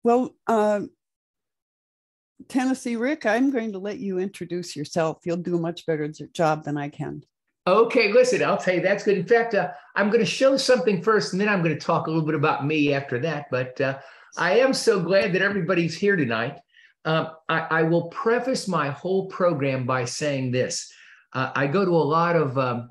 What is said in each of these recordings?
Well, Tennessee Rick, I'm going to let you introduce yourself. You'll do a much better job than I can. Okay, listen, I'll tell you that's good. In fact, I'm going to show something first, and then I'm going to talk a little bit about me after that. But I am so glad that everybody's here tonight. I will preface my whole program by saying this. I go to a lot of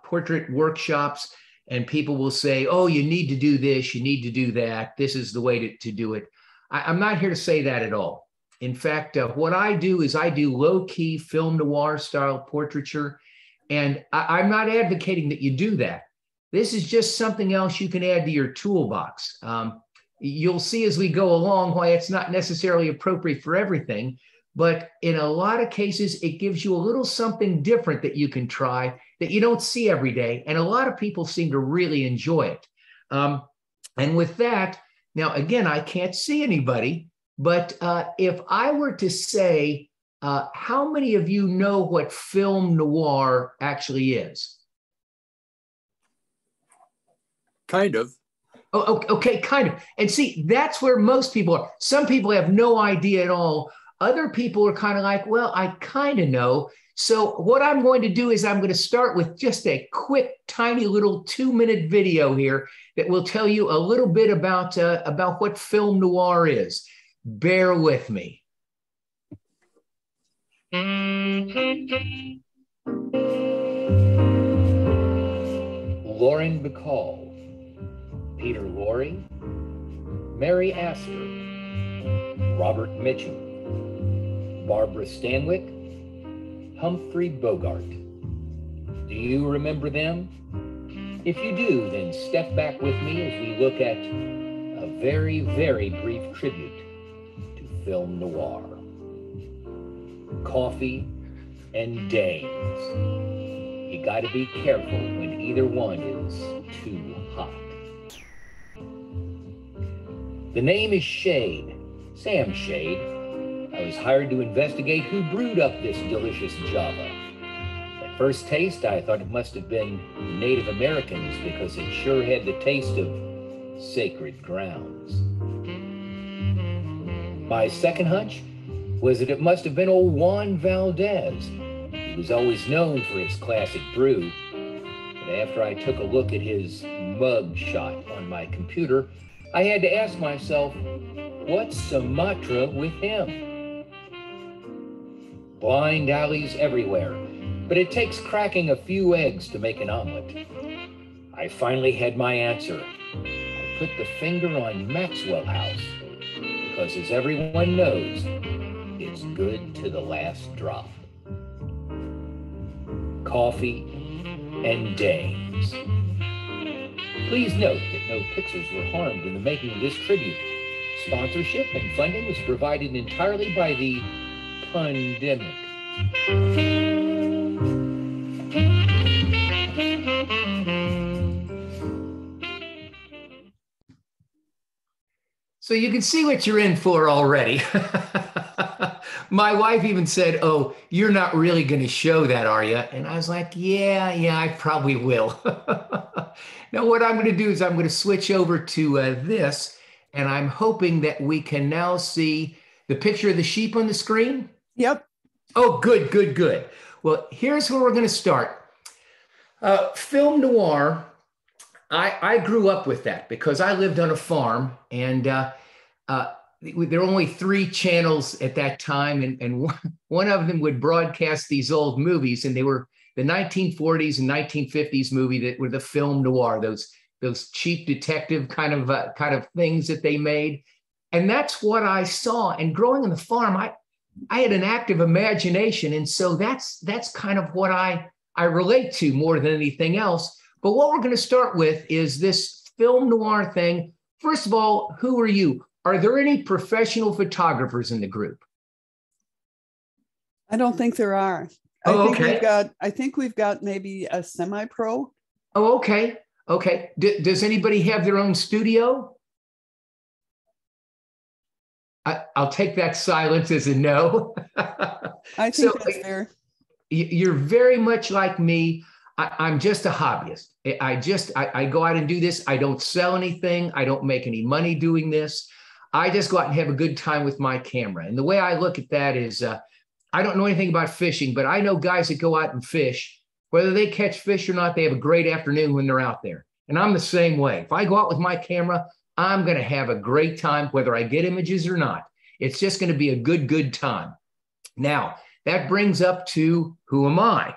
portrait workshops, and people will say, oh, you need to do this, you need to do that. This is the way to do it. I'm not here to say that at all. In fact, what I do is I do low-key film noir style portraiture. And I'm not advocating that you do that. This is just something else you can add to your toolbox. You'll see as we go along why it's not necessarily appropriate for everything, but in a lot of cases, it gives you a little something different that you can try that you don't see every day. And a lot of people seem to really enjoy it. And with that, now, again, I can't see anybody, but if I were to say, how many of you know what film noir actually is? Kind of. Oh, okay, kind of. And see, that's where most people are. Some people have no idea at all. Other people are kind of like, well, I kind of know. So what I'm going to do is I'm going to start with just a quick, tiny little 2-minute video here that will tell you a little bit about what film noir is. Bear with me. Lauren Bacall, Peter Lorre, Mary Astor, Robert Mitchum, Barbara Stanwyck, Humphrey Bogart. Do you remember them? If you do, then step back with me as we look at a very, very brief tribute to film noir. Coffee and dames. You got to be careful when either one is too hot. The name is Shade, Sam Shade. I was hired to investigate who brewed up this delicious Java. At first taste, I thought it must have been Native Americans because it sure had the taste of sacred grounds. My second hunch was that it must have been old Juan Valdez. He was always known for his classic brew. But after I took a look at his mug shot on my computer, I had to ask myself, what's Sumatra with him? Blind alleys everywhere, but it takes cracking a few eggs to make an omelet. I finally had my answer. I put the finger on Maxwell House, because as everyone knows, it's good to the last drop. Coffee and dames. Please note that no pictures were harmed in the making of this tribute. Sponsorship and funding was provided entirely by the pandemic. So you can see what you're in for already. My wife even said, oh, you're not really going to show that, are you? And I was like, yeah, I probably will. Now, what I'm going to do is I'm going to switch over to this, and I'm hoping that we can now see the picture of the sheep on the screen. Yep. Oh, good. Well, here's where we're going to start. Film noir. I grew up with that because I lived on a farm, and there were only 3 channels at that time, and one of them would broadcast these old movies, and they were the 1940s and 1950s movie that were the film noir, those cheap detective kind of things that they made, and that's what I saw. And growing on the farm, I had an active imagination, and so that's kind of what I relate to more than anything else. But what we're going to start with is this film noir thing. First of all, who are you? Are there any professional photographers in the group? I don't think there are. I think we've got maybe a semi-pro. Oh, okay. Does anybody have their own studio? I'll take that silence as a no. I think that's fair. You're very much like me. I'm just a hobbyist. I go out and do this. I don't sell anything. I don't make any money doing this. I just go out and have a good time with my camera. And the way I look at that is I don't know anything about fishing, but I know guys that go out and fish, whether they catch fish or not, they have a great afternoon when they're out there. And I'm the same way. If I go out with my camera, I'm going to have a great time, whether I get images or not. It's just going to be a good time. Now, that brings up to who am I?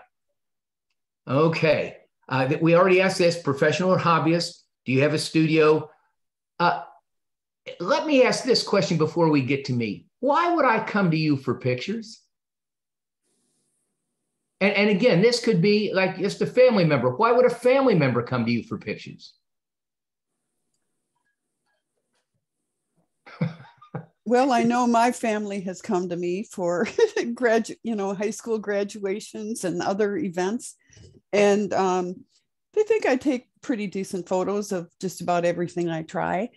Okay. We already asked this, professional or hobbyist. Do you have a studio? Let me ask this question before we get to me. Why would I come to you for pictures? And again, this could be like just a family member. Why would a family member come to you for pictures? Well, I know my family has come to me for high school graduations and other events. And they think I take pretty decent photos of just about everything I try.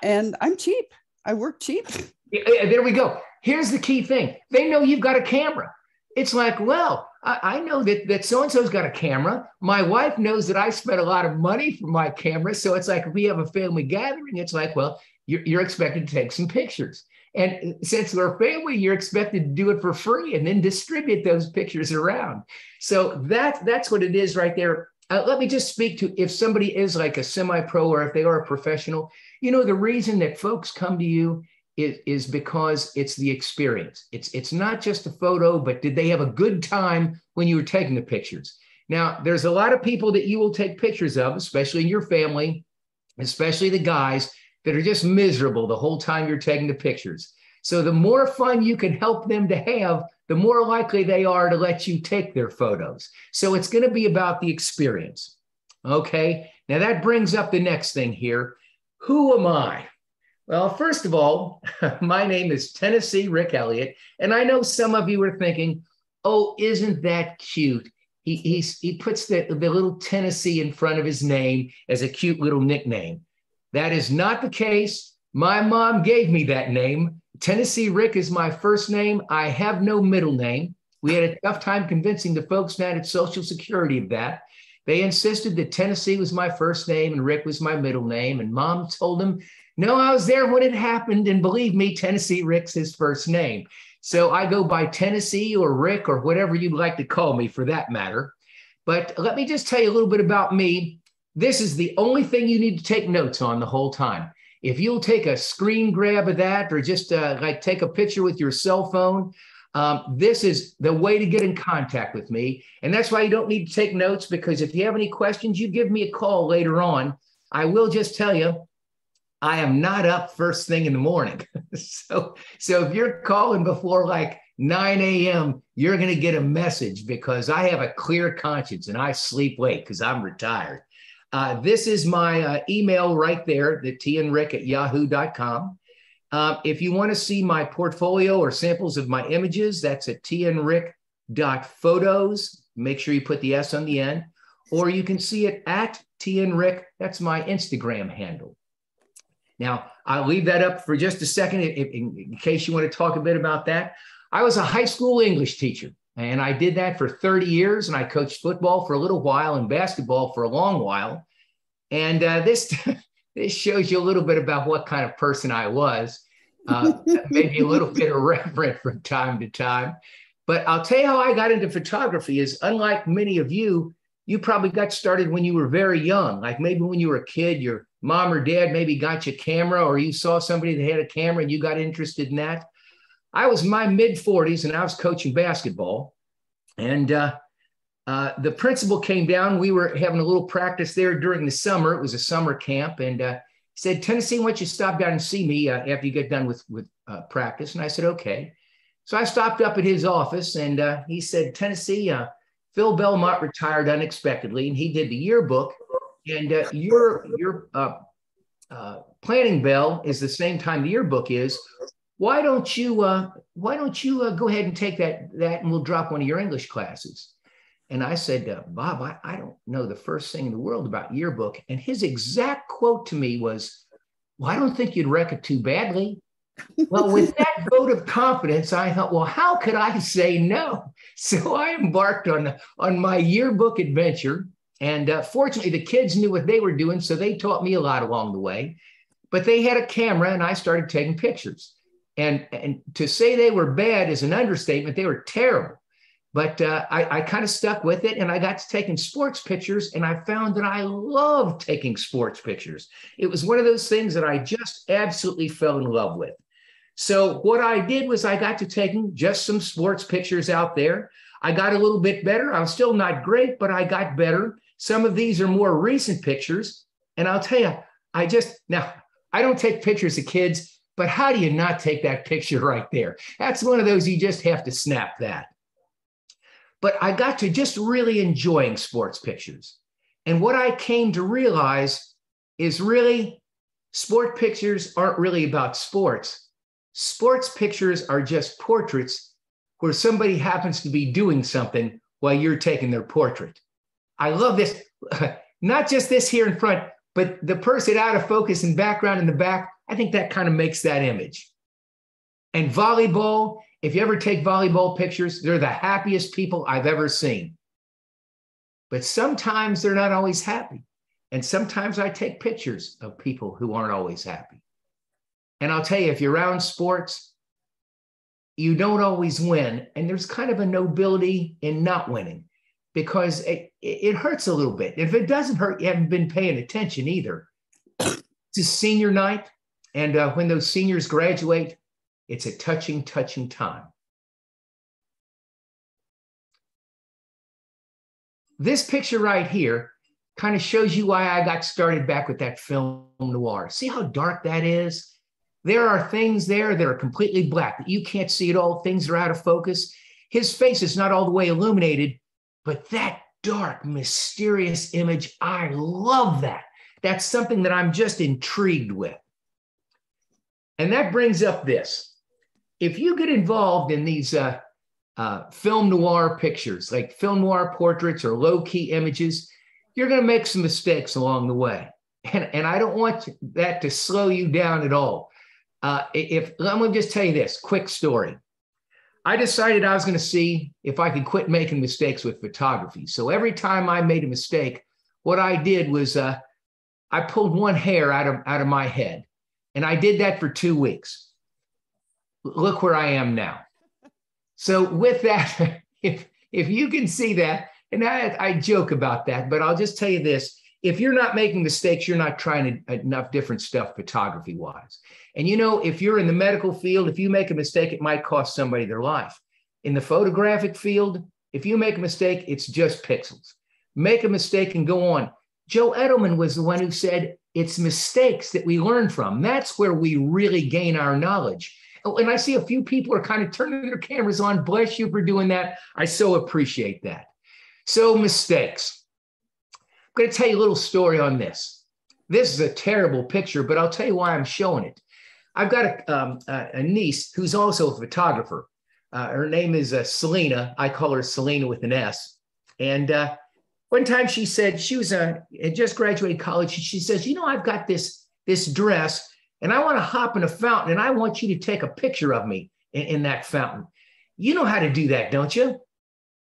And I'm cheap. I work cheap. Yeah, there we go. Here's the key thing. They know you've got a camera. It's like, well, I know that so-and-so's got a camera. My wife knows that I spent a lot of money for my camera. So it's like, if we have a family gathering, it's like, well, you're expected to take some pictures. And since we're family, you're expected to do it for free and then distribute those pictures around. So that's what it is right there. Let me just speak to if somebody is like a semi-pro or if they are a professional, the reason that folks come to you is because it's the experience. It's not just a photo, but did they have a good time when you were taking the pictures? Now, there's a lot of people that you will take pictures of, especially in your family, especially the guys that are just miserable the whole time you're taking the pictures. So the more fun you can help them to have, the more likely they are to let you take their photos. So it's going to be about the experience. Okay. Now that brings up the next thing here. Who am I? Well, first of all, my name is Tennessee Rick Ellliot. And I know some of you are thinking, oh, isn't that cute? He puts the little Tennessee in front of his name as a cute little nickname. That is not the case. My mom gave me that name. Tennessee Rick is my first name. I have no middle name. We had a tough time convincing the folks down at Social Security of that. They insisted that Tennessee was my first name and Rick was my middle name. And mom told them, no, I was there when it happened. And believe me, Tennessee Rick's his first name. So I go by Tennessee or Rick or whatever you'd like to call me for that matter. But let me just tell you a little bit about me. This is the only thing you need to take notes on the whole time. If you'll take a screen grab of that or just like take a picture with your cell phone, this is the way to get in contact with me. And that's why you don't need to take notes, because if you have any questions, you give me a call later on. I will just tell you, I am not up first thing in the morning. So if you're calling before like 9 a.m., you're going to get a message because I have a clear conscience and I sleep late because I'm retired. This is my email right there, the tnrick@yahoo.com. If you want to see my portfolio or samples of my images, that's at tnrick.photos. Make sure you put the S on the end, or you can see it at tnrick. That's my Instagram handle. Now, I'll leave that up for just a second in case you want to talk a bit about that. I was a high school English teacher, and I did that for 30 years, and I coached football for a little while and basketball for a long while. And this shows you a little bit about what kind of person I was, maybe a little bit irreverent from time to time. But I'll tell you how I got into photography is, unlike many of you, you probably got started when you were very young. Like maybe when you were a kid, your mom or dad maybe got you a camera, or you saw somebody that had a camera and you got interested in that. I was in my mid-40s and I was coaching basketball. And the principal came down. We were having a little practice there during the summer. It was a summer camp. And said, Tennessee, why don't you stop down and see me after you get done with practice? And I said, okay. So I stopped up at his office and he said, Tennessee, Phil Belmont retired unexpectedly and he did the yearbook. And your planning bell is the same time the yearbook is. Why don't you go ahead and take that and we'll drop one of your English classes? And I said, Bob, I don't know the first thing in the world about yearbook. And his exact quote to me was, well, I don't think you'd wreck it too badly. Well, with that vote of confidence, I thought, well, how could I say no? So I embarked on my yearbook adventure. And fortunately, the kids knew what they were doing, so they taught me a lot along the way. but they had a camera and I started taking pictures. And to say they were bad is an understatement. They were terrible. But I kind of stuck with it, and I got to taking sports pictures, and I found that I loved taking sports pictures. It was one of those things that I just absolutely fell in love with. So what I did was I got to taking just some sports pictures out there. I got a little bit better. I'm still not great, but I got better. Some of these are more recent pictures. And I'll tell you, now, I don't take pictures of kids, but how do you not take that picture right there? That's one of those you just have to snap that. But I got to just really enjoying sports pictures. And what I came to realize is really sport pictures aren't really about sports. Sports pictures are just portraits where somebody happens to be doing something while you're taking their portrait. I love this, not just this here in front, but the person out of focus and background in the back. I think that kind of makes that image. And volleyball, if you ever take volleyball pictures, they're the happiest people I've ever seen. But sometimes they're not always happy. And sometimes I take pictures of people who aren't always happy. And I'll tell you, if you're around sports, you don't always win. And there's kind of a nobility in not winning because it hurts a little bit. If it doesn't hurt, you haven't been paying attention either. It's a senior night. And when those seniors graduate, it's a touching, touching time. This picture right here kind of shows you why I got started back with that film noir. See how dark that is? There are things there that are completely black that you can't see at all. Things are out of focus. His face is not all the way illuminated, but that dark, mysterious image, I love that. That's something that I'm just intrigued with. And that brings up this. If you get involved in these film noir pictures, like film noir portraits or low-key images, you're going to make some mistakes along the way. And I don't want that to slow you down at all. I'm going to just tell you this quick story. I decided I was going to see if I could quit making mistakes with photography. So every time I made a mistake, what I did was I pulled one hair out of my head. And I did that for 2 weeks. Look where I am now. So with that, if you can see that, and I joke about that, but I'll just tell you this. If you're not making mistakes, you're not trying enough different stuff photography-wise. And if you're in the medical field, if you make a mistake, it might cost somebody their life. In the photographic field, if you make a mistake, it's just pixels. Make a mistake and go on. Joe Edelman was the one who said, it's mistakes that we learn from. That's where we really gain our knowledge. And I see a few people are kind of turning their cameras on. Bless you for doing that. I so appreciate that. So mistakes. I'm going to tell you a little story on this. This is a terrible picture, but I'll tell you why I'm showing it. I've got a niece who's also a photographer. Her name is Selena. I call her Selena with an S. And one time she said, she was had just graduated college. She says, I've got this dress and I want to hop in a fountain and I want you to take a picture of me in that fountain. You know how to do that, don't you?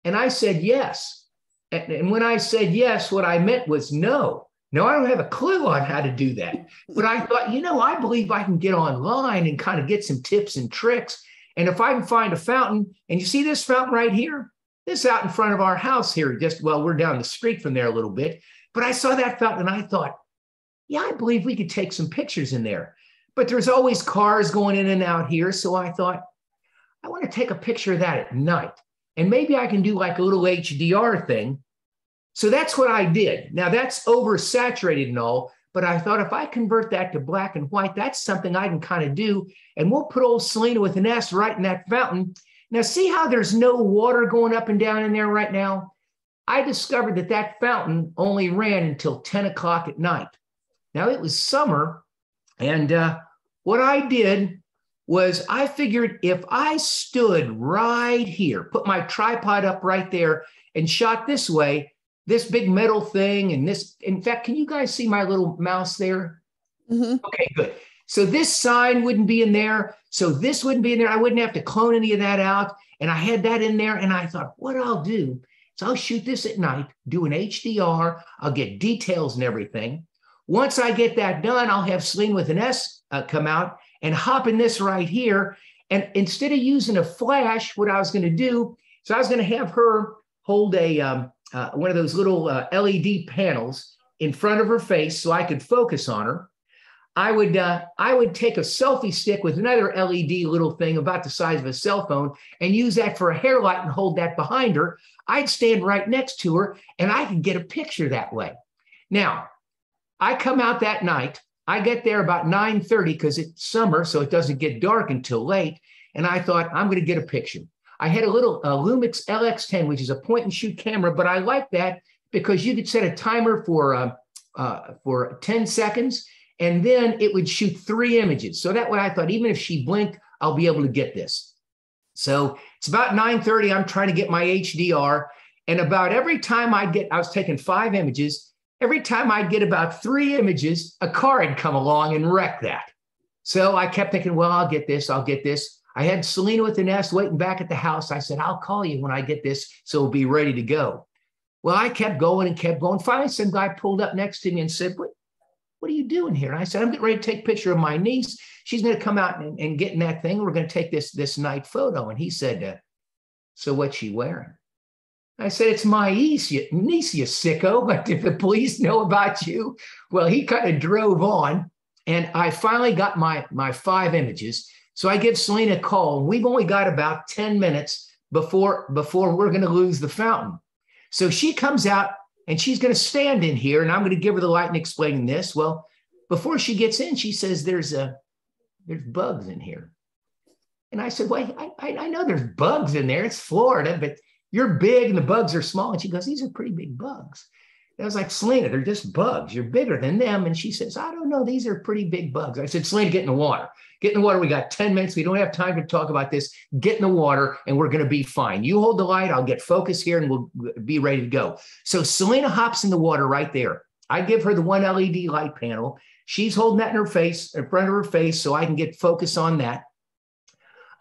And I said, yes. And when I said yes, what I meant was no. No, I don't have a clue on how to do that. But I thought, I believe I can get online and kind of get some tips and tricks. And if I can find a fountain, and you see this fountain right here? This is out in front of our house here. We're down the street from there a little bit. But I saw that fountain and I thought, yeah, I believe we could take some pictures in there. But there's always cars going in and out here. So I thought, I want to take a picture of that at night. And maybe I can do like a little HDR thing. So that's what I did. Now that's oversaturated and all, but I thought if I convert that to black and white, that's something I can kind of do. And we'll put old Selena with an S right in that fountain. Now see how there's no water going up and down in there right now? I discovered that fountain only ran until 10 o'clock at night. Now it was summer. And what I did was I figured if I stood right here, put my tripod up right there and shot this way, this big metal thing and this, in fact, can you guys see my little mouse there? Mm-hmm. Okay, good. So this sign wouldn't be in there. So this wouldn't be in there. I wouldn't have to clone any of that out. And I had that in there. And I thought, what I'll do is I'll shoot this at night, do an HDR. I'll get details and everything. Once I get that done, I'll have Selena with an S come out and hop in this right here. And instead of using a flash, what I was going to do, so I was going to have her hold a one of those little LED panels in front of her face so I could focus on her. I would take a selfie stick with another LED little thing about the size of a cell phone and use that for a hair light and hold that behind her. I'd stand right next to her and I could get a picture that way. Now, I come out that night. I get there about 9:30 because it's summer, so it doesn't get dark until late. And I thought, I'm going to get a picture. I had a little Lumix LX10, which is a point and shoot camera, but I like that because you could set a timer for 10 seconds. And then it would shoot 3 images. So that way I thought, even if she blinked, I'll be able to get this. So it's about 9:30. I'm trying to get my HDR. And about every time I was taking 5 images. Every time I'd get about 3 images, a car had come along and wrecked that. So I kept thinking, well, I'll get this. I had Selena with an S waiting back at the house. I said, I'll call you when I get this, so we'll be ready to go. Well, I kept going and kept going. Finally, some guy pulled up next to me and said, what are you doing here? And I said, I'm getting ready to take a picture of my niece. She's going to come out and get in that thing. We're going to take this night photo. And he said, so what's she wearing? I said, it's my niece, you sicko. But if the police know about you, well, he kind of drove on. And I finally got my 5 images. So I give Selena a call. And we've only got about 10 minutes before we're going to lose the fountain. So she comes out. And she's going to stand in here, and I'm going to give her the light and explain this. Well, before she gets in, she says, there's bugs in here. And I said, well, I know there's bugs in there. It's Florida, but you're big and the bugs are small. And she goes, these are pretty big bugs. And I was like, Selena, they're just bugs. You're bigger than them. And she says, I don't know. These are pretty big bugs. I said, Selena, get in the water. Get in the water. We got 10 minutes. We don't have time to talk about this. Get in the water and we're going to be fine. You hold the light. I'll get focus here and we'll be ready to go. So Selena hops in the water right there. I give her the 1 LED light panel. She's holding that in front of her face so I can get focus on that.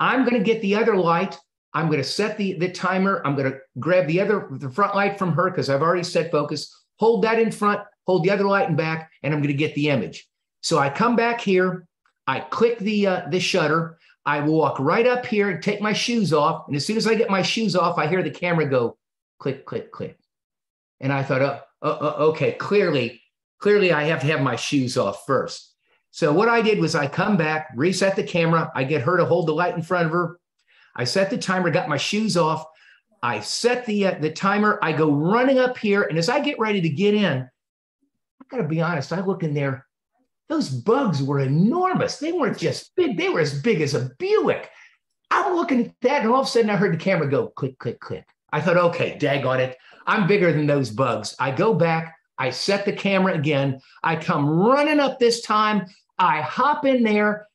I'm going to get the other light. I'm going to set the timer. I'm going to grab the front light from her because I've already set focus. Hold that in front, hold the other light in back, and I'm going to get the image. So I come back here. I click the shutter. I walk right up here and take my shoes off. And as soon as I get my shoes off, I hear the camera go click, click, click. And I thought, okay, clearly I have to have my shoes off first. So what I did was I come back, reset the camera. I get her to hold the light in front of her. I set the timer, got my shoes off. I set the timer. I go running up here. And as I get ready to get in, I got to be honest, I look in there. Those bugs were enormous. They weren't just big. They were as big as a Buick. I'm looking at that, and all of a sudden I heard the camera go click, click, click. I thought, okay, daggone it. I'm bigger than those bugs. I go back. I set the camera again. I come running up this time. I hop in there.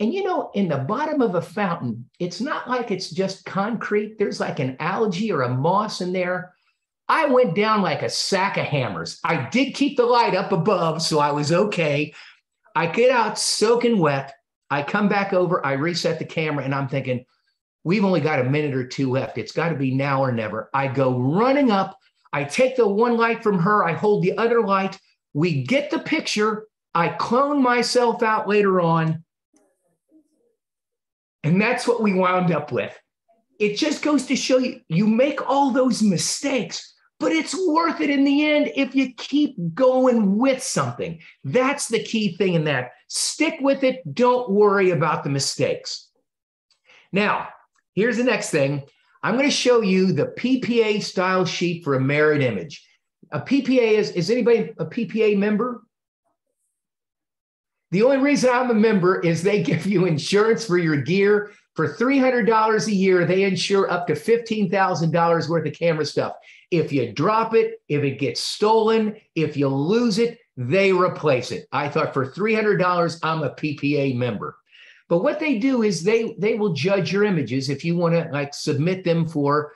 And, in the bottom of a fountain, it's not like it's just concrete. There's like an algae or a moss in there. I went down like a sack of hammers. I did keep the light up above, so I was okay. I get out soaking wet. I come back over. I reset the camera, and I'm thinking, we've only got a minute or 2 left. It's got to be now or never. I go running up. I take the 1 light from her. I hold the other light. We get the picture. I clone myself out later on. And that's what we wound up with. It just goes to show you, you make all those mistakes, but it's worth it in the end if you keep going with something. That's the key thing in that. Stick with it. Don't worry about the mistakes. Now, here's the next thing. I'm going to show you the PPA style sheet for a merit image. A PPA is anybody a PPA member? The only reason I'm a member is they give you insurance for your gear. For $300 a year, they insure up to $15,000 worth of camera stuff. If you drop it, if it gets stolen, if you lose it, they replace it. I thought for $300, I'm a PPA member. But what they do is they will judge your images if you want to submit them for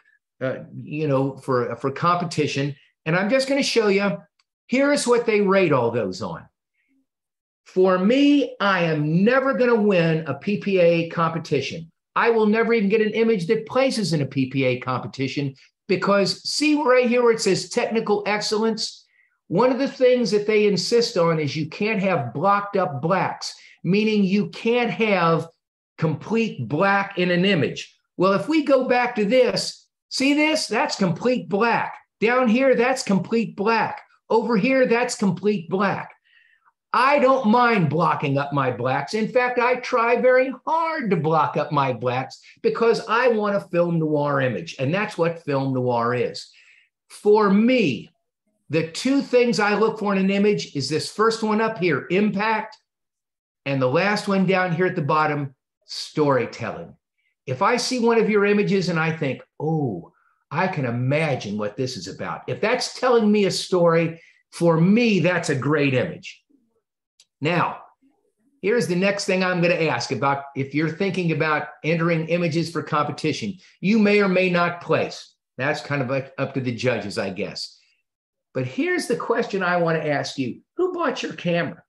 competition. And I'm just going to show you, here's what they rate all those on. For me, I am never going to win a PPA competition. I will never even get an image that places in a PPA competition because see right here where it says technical excellence? One of the things that they insist on is you can't have blocked up blacks, meaning you can't have complete black in an image. Well, if we go back to this, see this? That's complete black. Down here, that's complete black. Over here, that's complete black. I don't mind blocking up my blacks. In fact, I try very hard to block up my blacks because I want a film noir image, and that's what film noir is. For me, the two things I look for in an image is this first one up here, impact, and the last one down here at the bottom, storytelling. If I see one of your images and I think, oh, I can imagine what this is about. If that's telling me a story, for me, that's a great image. Now, here's the next thing I'm going to ask about if you're thinking about entering images for competition. You may or may not place. That's kind of up to the judges, I guess. But here's the question I want to ask you. Who bought your camera?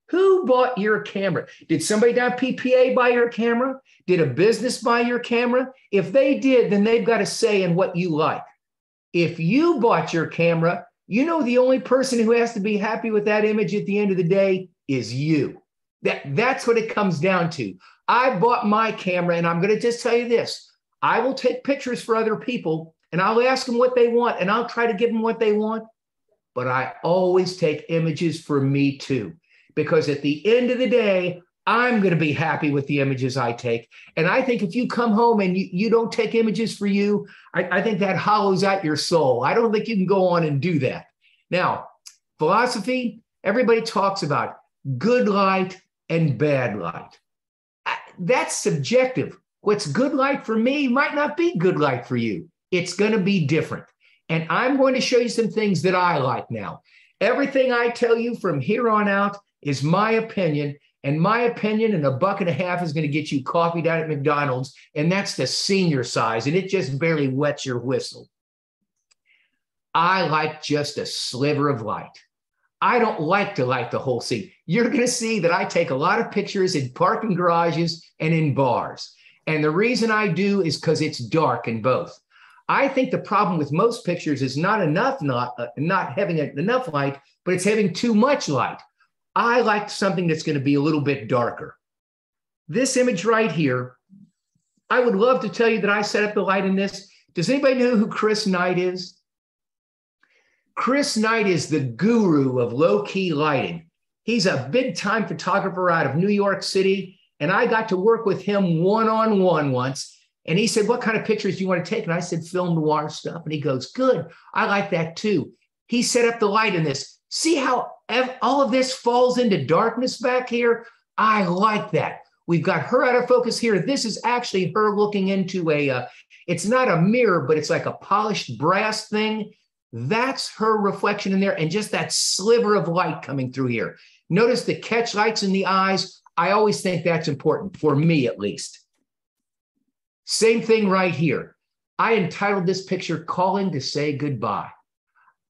Who bought your camera? Did somebody down PPA buy your camera? Did a business buy your camera? If they did, then they've got a say in what you like. If you bought your camera, you know the only person who has to be happy with that image at the end of the day is you. That's what it comes down to. I bought my camera, and I'm going to just tell you this. I will take pictures for other people, and I'll ask them what they want, and I'll try to give them what they want. But I always take images for me too, because at the end of the day, I'm going to be happy with the images I take. And I think if you come home and you don't take images for you, I think that hollows out your soul. I don't think you can go on and do that. Now, philosophy, everybody talks about good light and bad light. That's subjective. What's good light for me might not be good light for you. It's going to be different. And I'm going to show you some things that I like now. Everything I tell you from here on out is my opinion. And my opinion and $1.50 is going to get you coffee down at McDonald's. And that's the senior size. And it just barely wets your whistle. I like just a sliver of light. I don't like to light the whole scene. You're going to see that I take a lot of pictures in parking garages and in bars. And the reason I do is because it's dark in both. I think the problem with most pictures is not having enough light, but it's having too much light. I like something that's going to be a little bit darker. This image right here, I would love to tell you that I set up the light in this. Does anybody know who Chris Knight is? Chris Knight is the guru of low-key lighting. He's a big-time photographer out of New York City, and I got to work with him one-on-one once. And he said, what kind of pictures do you want to take? And I said, film noir stuff. And he goes, good, I like that too. He set up the light in this. See how all of this falls into darkness back here? I like that. We've got her out of focus here. This is actually her looking into it's not a mirror, but it's like a polished brass thing. That's her reflection in there and just that sliver of light coming through here. Notice the catch lights in the eyes. I always think that's important, for me at least. Same thing right here. I entitled this picture, Calling to Say Goodbye.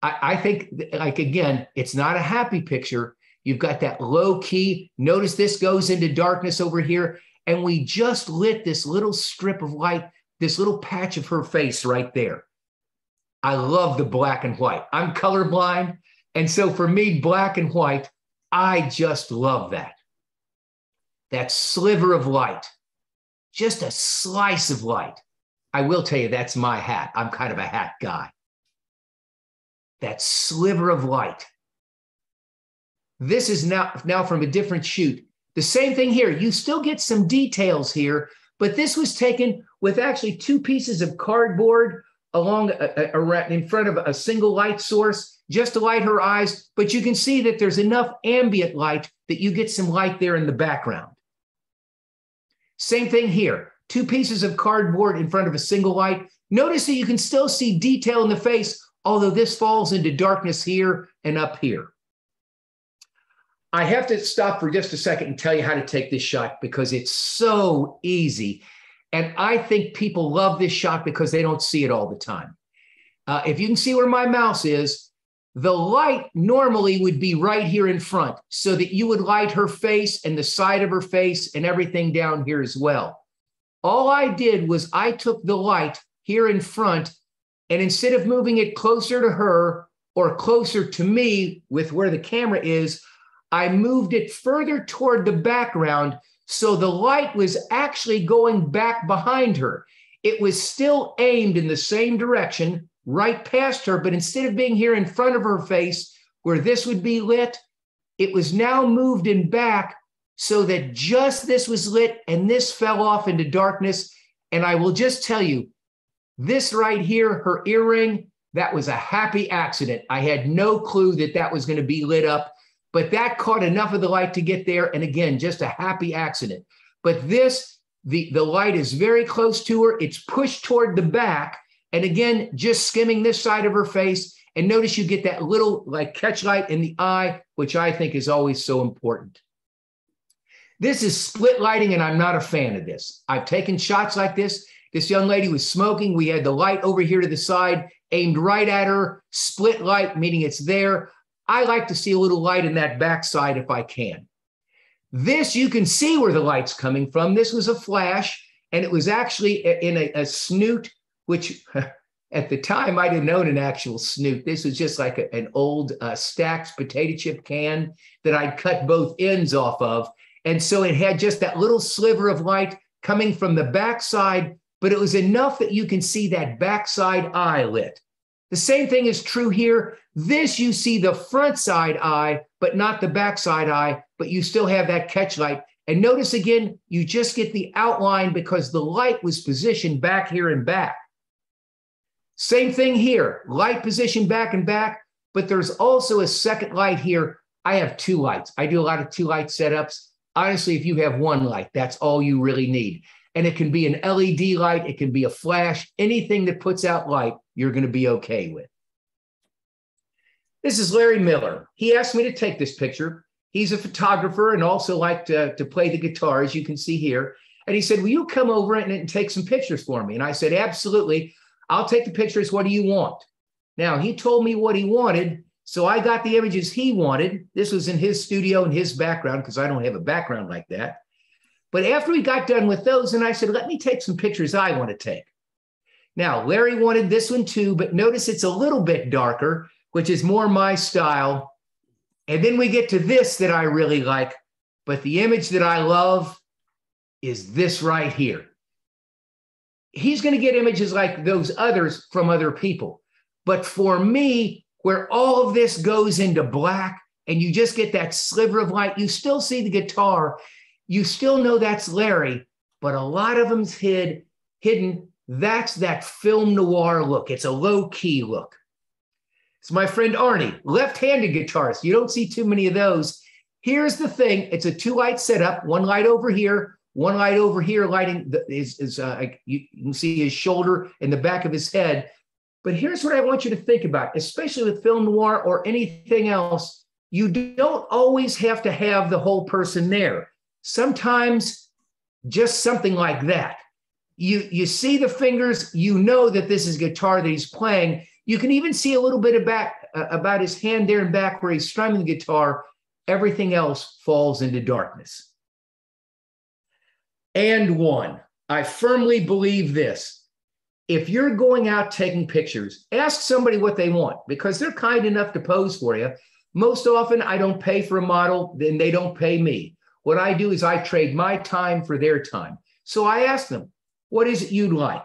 I think, like, again, it's not a happy picture. You've got that low key. Notice this goes into darkness over here. And we just lit this little strip of light, this little patch of her face right there. I love the black and white. I'm colorblind. And so for me, black and white, I just love that. That sliver of light, just a slice of light. I will tell you, that's my hat. I'm kind of a hat guy. That sliver of light. This is now from a different shoot. The same thing here. You still get some details here, but this was taken with actually 2 pieces of cardboard along in front of a single light source just to light her eyes. But you can see that there's enough ambient light that you get some light there in the background. Same thing here. 2 pieces of cardboard in front of a single light. Notice that you can still see detail in the face, although this falls into darkness here and up here. I have to stop for just a second and tell you how to take this shot because it's so easy. And I think people love this shot because they don't see it all the time. If you can see where my mouse is, the light normally would be right here in front so that you would light her face and the side of her face and everything down here as well. All I did was I took the light here in front, and instead of moving it closer to her, or closer to me with where the camera is, I moved it further toward the background so the light was actually going back behind her. It was still aimed in the same direction, right past her, but instead of being here in front of her face where this would be lit, it was now moved in back so that just this was lit and this fell off into darkness. And I will just tell you, this right here, her earring, that was a happy accident. I had no clue that that was going to be lit up, but that caught enough of the light to get there. And again, just a happy accident. But this, the light is very close to her. It's pushed toward the back. And again, just skimming this side of her face. And notice you get that little like catch light in the eye, which I think is always so important. This is split lighting, and I'm not a fan of this. I've taken shots like this. This young lady was smoking. We had the light over here to the side, aimed right at her, split light, meaning it's there. I like to see a little light in that backside if I can. This, you can see where the light's coming from. This was a flash, and it was actually in a snoot, which at the time I didn't own an actual snoot. This was just like an old Stack's potato chip can that I'd cut both ends off of. And so it had just that little sliver of light coming from the backside, but it was enough that you can see that backside eye lit. The same thing is true here. This, you see the front side eye, but not the backside eye, but you still have that catch light. And notice again, you just get the outline because the light was positioned back here and back. Same thing here, light position back and back, but there's also a second light here. I have two lights. I do a lot of two light setups. Honestly, if you have one light, that's all you really need. And it can be an LED light. It can be a flash. Anything that puts out light, you're going to be okay with. This is Larry Miller. He asked me to take this picture. He's a photographer and also liked to play the guitar, as you can see here. And he said, will you come over and take some pictures for me? And I said, absolutely. I'll take the pictures. What do you want? Now, he told me what he wanted. So I got the images he wanted. This was in his studio and his background because I don't have a background like that. But after we got done with those, and I said, let me take some pictures I want to take. Now, Larry wanted this one too, but notice it's a little bit darker, which is more my style. And then we get to this that I really like, but the image that I love is this right here. He's going to get images like those others from other people. But for me, where all of this goes into black and you just get that sliver of light, you still see the guitar. You still know that's Larry, but a lot of them's hidden. That's that film noir look. It's a low-key look. It's my friend Arnie, left-handed guitarist. You don't see too many of those. Here's the thing. It's a two-light setup, one light over here, one light over here, lighting you can see his shoulder and the back of his head. But here's what I want you to think about, especially with film noir or anything else. You don't always have to have the whole person there. Sometimes just something like that. You see the fingers, you know that this is guitar that he's playing. You can even see a little bit about his hand there and back where he's strumming the guitar. Everything else falls into darkness. And one, I firmly believe this. If you're going out taking pictures, ask somebody what they want because they're kind enough to pose for you. Most often, I don't pay for a model, then they don't pay me. What I do is I trade my time for their time. So I ask them, what is it you'd like?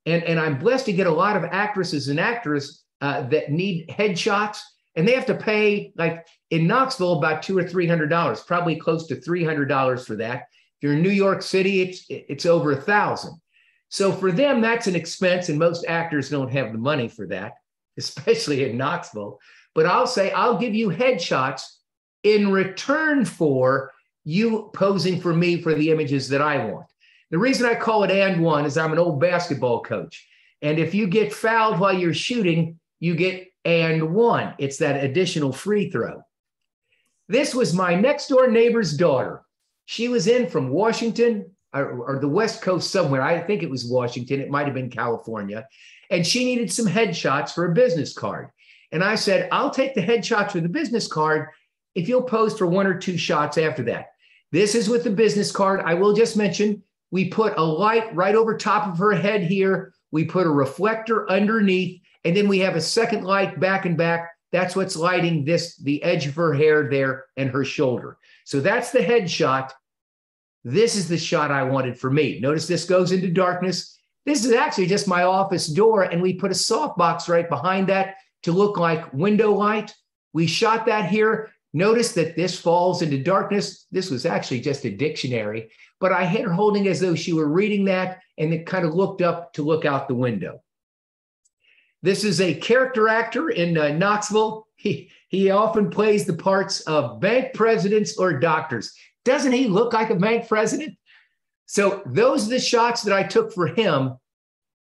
And I'm blessed to get a lot of actresses and actors that need headshots, and they have to pay, like in Knoxville, about $200 or $300, probably close to $300 for that. If you're in New York City, it's over $1,000. So for them, that's an expense, and most actors don't have the money for that, especially in Knoxville. But I'll say, I'll give you headshots in return for you posing for me for the images that I want. The reason I call it and one is I'm an old basketball coach. And if you get fouled while you're shooting, you get and one. It's that additional free throw. This was my next door neighbor's daughter. She was in from Washington or the West Coast somewhere. I think it was Washington. It might have been California. And she needed some headshots for a business card. And I said, I'll take the headshots for the business card if you'll pose for one or two shots after that. This is with the business card. I will just mention, we put a light right over top of her head here. We put a reflector underneath, and then we have a second light back and back That's what's lighting the edge of her hair there and her shoulder. So that's the head shot. This is the shot I wanted for me. Notice this goes into darkness. This is actually just my office door, and we put a softbox right behind that to look like window light. We shot that here. Notice that this falls into darkness. This was actually just a dictionary, but I had her holding as though she were reading that, and it kind of looked up to look out the window. This is a character actor in Knoxville. He often plays the parts of bank presidents or doctors. Doesn't he look like a bank president? So those are the shots that I took for him.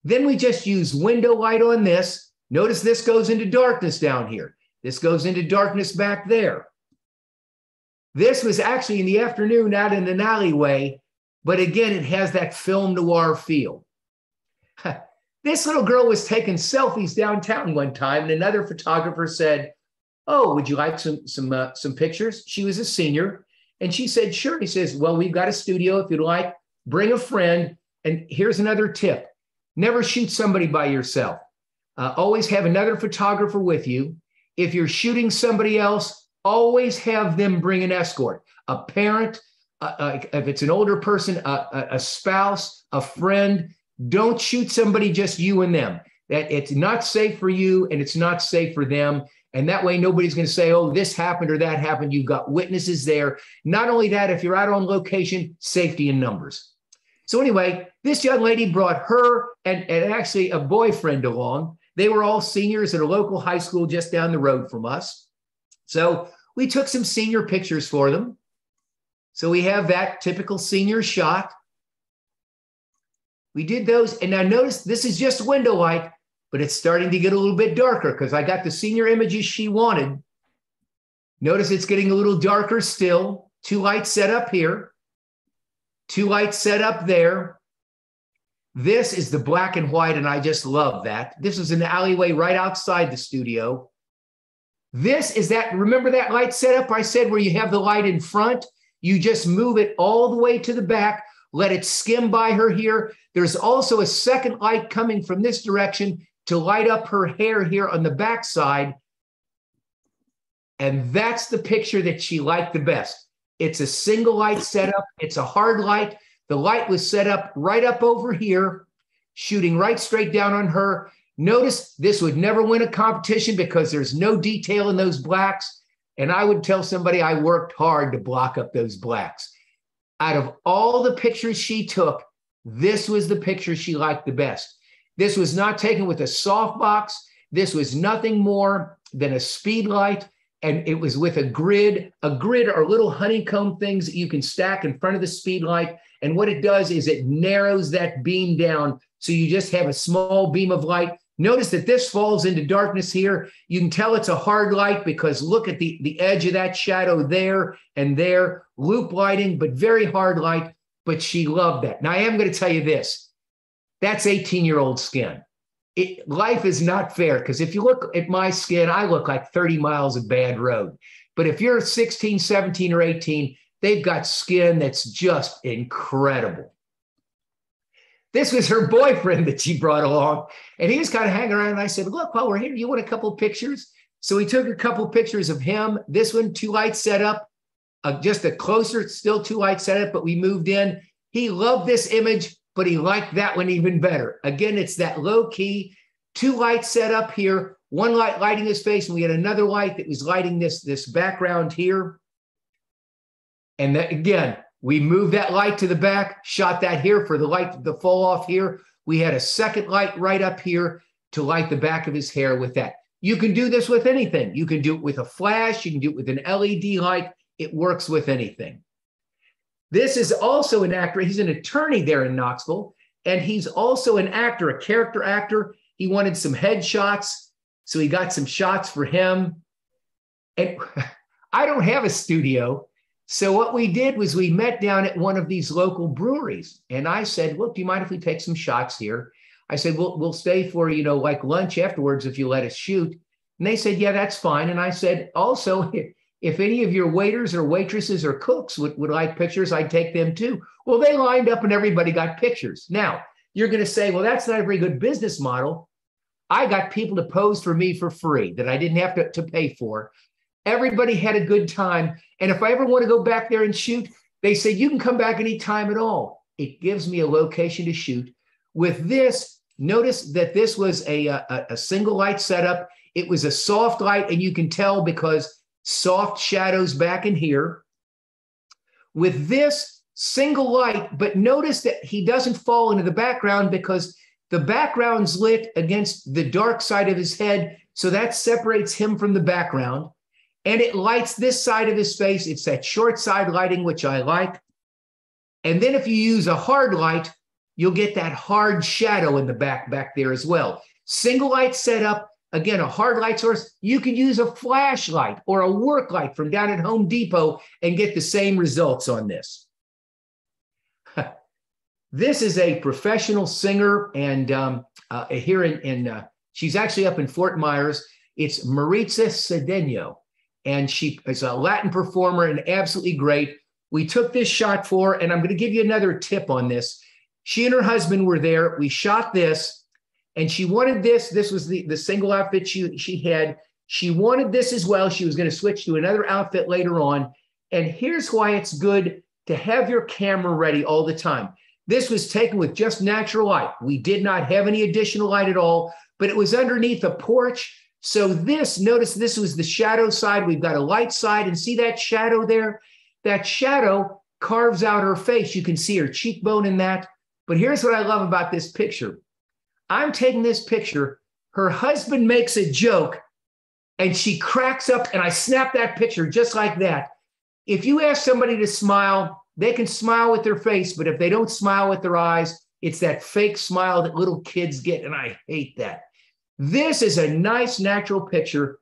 Then we just use window light on this. Notice this goes into darkness down here. This goes into darkness back there. This was actually in the afternoon out in an alleyway, but again, it has that film noir feel. This little girl was taking selfies downtown one time, and another photographer said, "Oh, would you like some pictures?" She was a senior, and she said, "Sure." He says, "Well, we've got a studio. If you'd like, bring a friend." And here's another tip. Never shoot somebody by yourself. Always have another photographer with you. If you're shooting somebody else, always have them bring an escort, a parent, if it's an older person, a spouse, a friend. Don't shoot somebody, just you and them. That it's not safe for you and it's not safe for them. And that way, nobody's going to say, "Oh, this happened or that happened." You've got witnesses there. Not only that, if you're out on location, safety in numbers. So anyway, this young lady brought her and actually a boyfriend along. They were all seniors at a local high school just down the road from us. So we took some senior pictures for them. So we have that typical senior shot. We did those. And now notice this is just window light, but it's starting to get a little bit darker because I got the senior images she wanted. Notice it's getting a little darker still. 2 lights set up here. 2 lights set up there. This is the black and white, and I just love that. This is an alleyway right outside the studio. This is that, remember that light setup I said where you have the light in front? You just move it all the way to the back, let it skim by her here. There's also a second light coming from this direction to light up her hair here on the back side. And that's the picture that she liked the best. It's a single light setup. It's a hard light. The light was set up right up over here, shooting right straight down on her. Notice this would never win a competition because there's no detail in those blacks. And I would tell somebody I worked hard to block up those blacks. Out of all the pictures she took, this was the picture she liked the best. This was not taken with a softbox. This was nothing more than a speed light. And it was with a grid. A grid are little honeycomb things that you can stack in front of the speed light. And what it does is it narrows that beam down. So you just have a small beam of light. Notice that this falls into darkness here. You can tell it's a hard light because look at the edge of that shadow there and there. Loop lighting, but very hard light. But she loved that. Now, I am going to tell you this. That's 18-year-old skin. Life is not fair because if you look at my skin, I look like 30 miles of bad road. But if you're 16, 17, or 18, they've got skin that's just incredible. This was her boyfriend that she brought along, and he was kind of hanging around. And I said, "Look, while we're here, you want a couple of pictures?" So we took a couple of pictures of him. This one, 2 lights set up, just a closer, still 2 lights set up, but we moved in. He loved this image, but he liked that one even better. Again, it's that low key, 2 lights set up here, 1 light lighting his face, and we had another light that was lighting this background here. And that, again, we moved that light to the back, shot that here for the light to fall off here. We had a second light right up here to light the back of his hair with that. You can do this with anything. You can do it with a flash. You can do it with an LED light. It works with anything. This is also an actor. He's an attorney there in Knoxville, and he's also an actor, a character actor. He wanted some headshots, so he got some shots for him. And I don't have a studio. So what we did was we met down at one of these local breweries. And I said, "Look, do you mind if we take some shots here?" I said, we'll stay for, like lunch afterwards if you let us shoot. And they said, "Yeah, that's fine." And I said, "Also, if any of your waiters or waitresses or cooks would like pictures, I'd take them too." Well, they lined up and everybody got pictures. Now, you're going to say, "Well, that's not a very good business model." I got people to pose for me for free that I didn't have to pay for. Everybody had a good time. And if I ever want to go back there and shoot, they say, you can come back anytime at all. It gives me a location to shoot. With this, notice that this was a single light setup. It was a soft light, and you can tell because soft shadows back in here. With this single light, but notice that he doesn't fall into the background because the background's lit against the dark side of his head, so that separates him from the background. And it lights this side of his face. It's that short side lighting, which I like. And then if you use a hard light, you'll get that hard shadow in the back there as well. Single light setup, again, a hard light source. You can use a flashlight or a work light from down at Home Depot and get the same results on this. This is a professional singer, and here she's actually up in Fort Myers. It's Maritza Cedeno, and she is a Latin performer and absolutely great. We took this shot for her, and I'm going to give you another tip on this. She and her husband were there. We shot this, and she wanted this. This was the single outfit she had. She wanted this as well. She was going to switch to another outfit later on. And here's why it's good to have your camera ready all the time. This was taken with just natural light. We did not have any additional light at all, but it was underneath a porch. So notice this was the shadow side. We've got a light side, and see that shadow there? That shadow carves out her face. You can see her cheekbone in that. But here's what I love about this picture. I'm taking this picture. Her husband makes a joke, and she cracks up, and I snap that picture just like that. If you ask somebody to smile, they can smile with their face, but if they don't smile with their eyes, it's that fake smile that little kids get, and I hate that. This is a nice natural picture.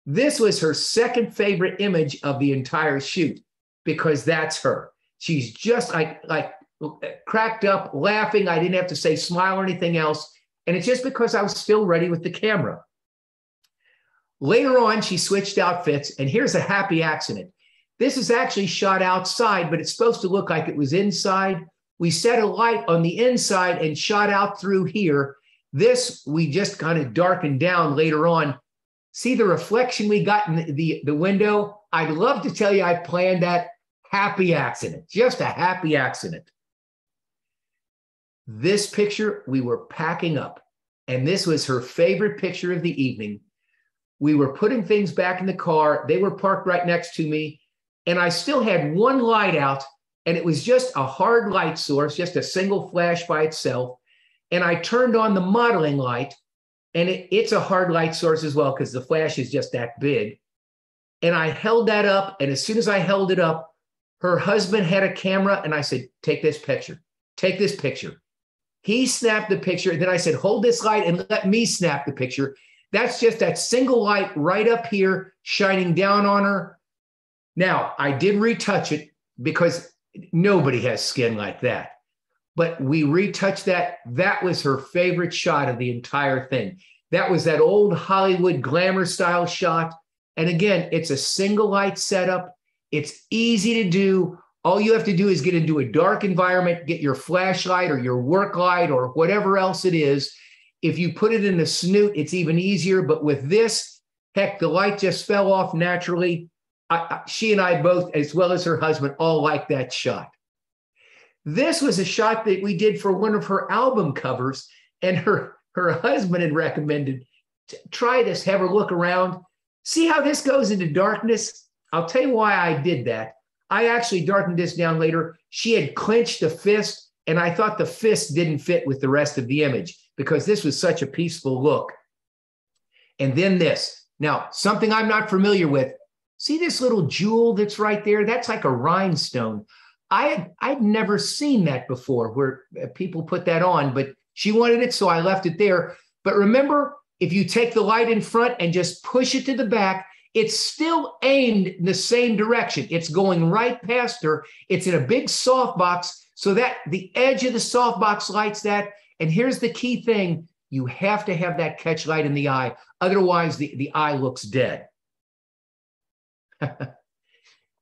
This was her second favorite image of the entire shoot because that's her. She's just like cracked up, laughing. I didn't have to say smile or anything else, and it's just because I was still ready with the camera. Later on, she switched outfits, and here's a happy accident. This is actually shot outside, but it's supposed to look like it was inside. We set a light on the inside and shot out through here. This, we just kind of darkened down later on. See the reflection we got in the window? I'd love to tell you I planned that. Happy accident, just a happy accident. This picture, we were packing up, and this was her favorite picture of the evening. We were putting things back in the car. They were parked right next to me. And I still had one light out, and it was just a hard light source, just a single flash by itself. And I turned on the modeling light, and it's a hard light source as well because the flash is just that big. And I held that up, and as soon as I held it up, her husband had a camera, and I said, take this picture. Take this picture. He snapped the picture. Then I said, hold this light and let me snap the picture. That's just that single light right up here shining down on her. Now, I did retouch it because nobody has skin like that. But we retouched that. That was her favorite shot of the entire thing. That was that old Hollywood glamour style shot. And again, it's a single light setup. It's easy to do. All you have to do is get into a dark environment, get your flashlight or your work light or whatever else it is. If you put it in the snoot, it's even easier. But with this, heck, the light just fell off naturally. She and I both, as well as her husband, all like that shot. This was a shot that we did for one of her album covers, and her husband had recommended, try this, have her look around. See how this goes into darkness? I'll tell you why I did that. I actually darkened this down later. She had clenched a fist, and I thought the fist didn't fit with the rest of the image because this was such a peaceful look. And then this. Now, something I'm not familiar with. See this little jewel that's right there? That's like a rhinestone. I'd never seen that before where people put that on, but she wanted it, so I left it there. But remember, if you take the light in front and just push it to the back, it's still aimed in the same direction. It's going right past her. It's in a big softbox so that the edge of the softbox lights that. And here's the key thing. You have to have that catch light in the eye. Otherwise, the eye looks dead.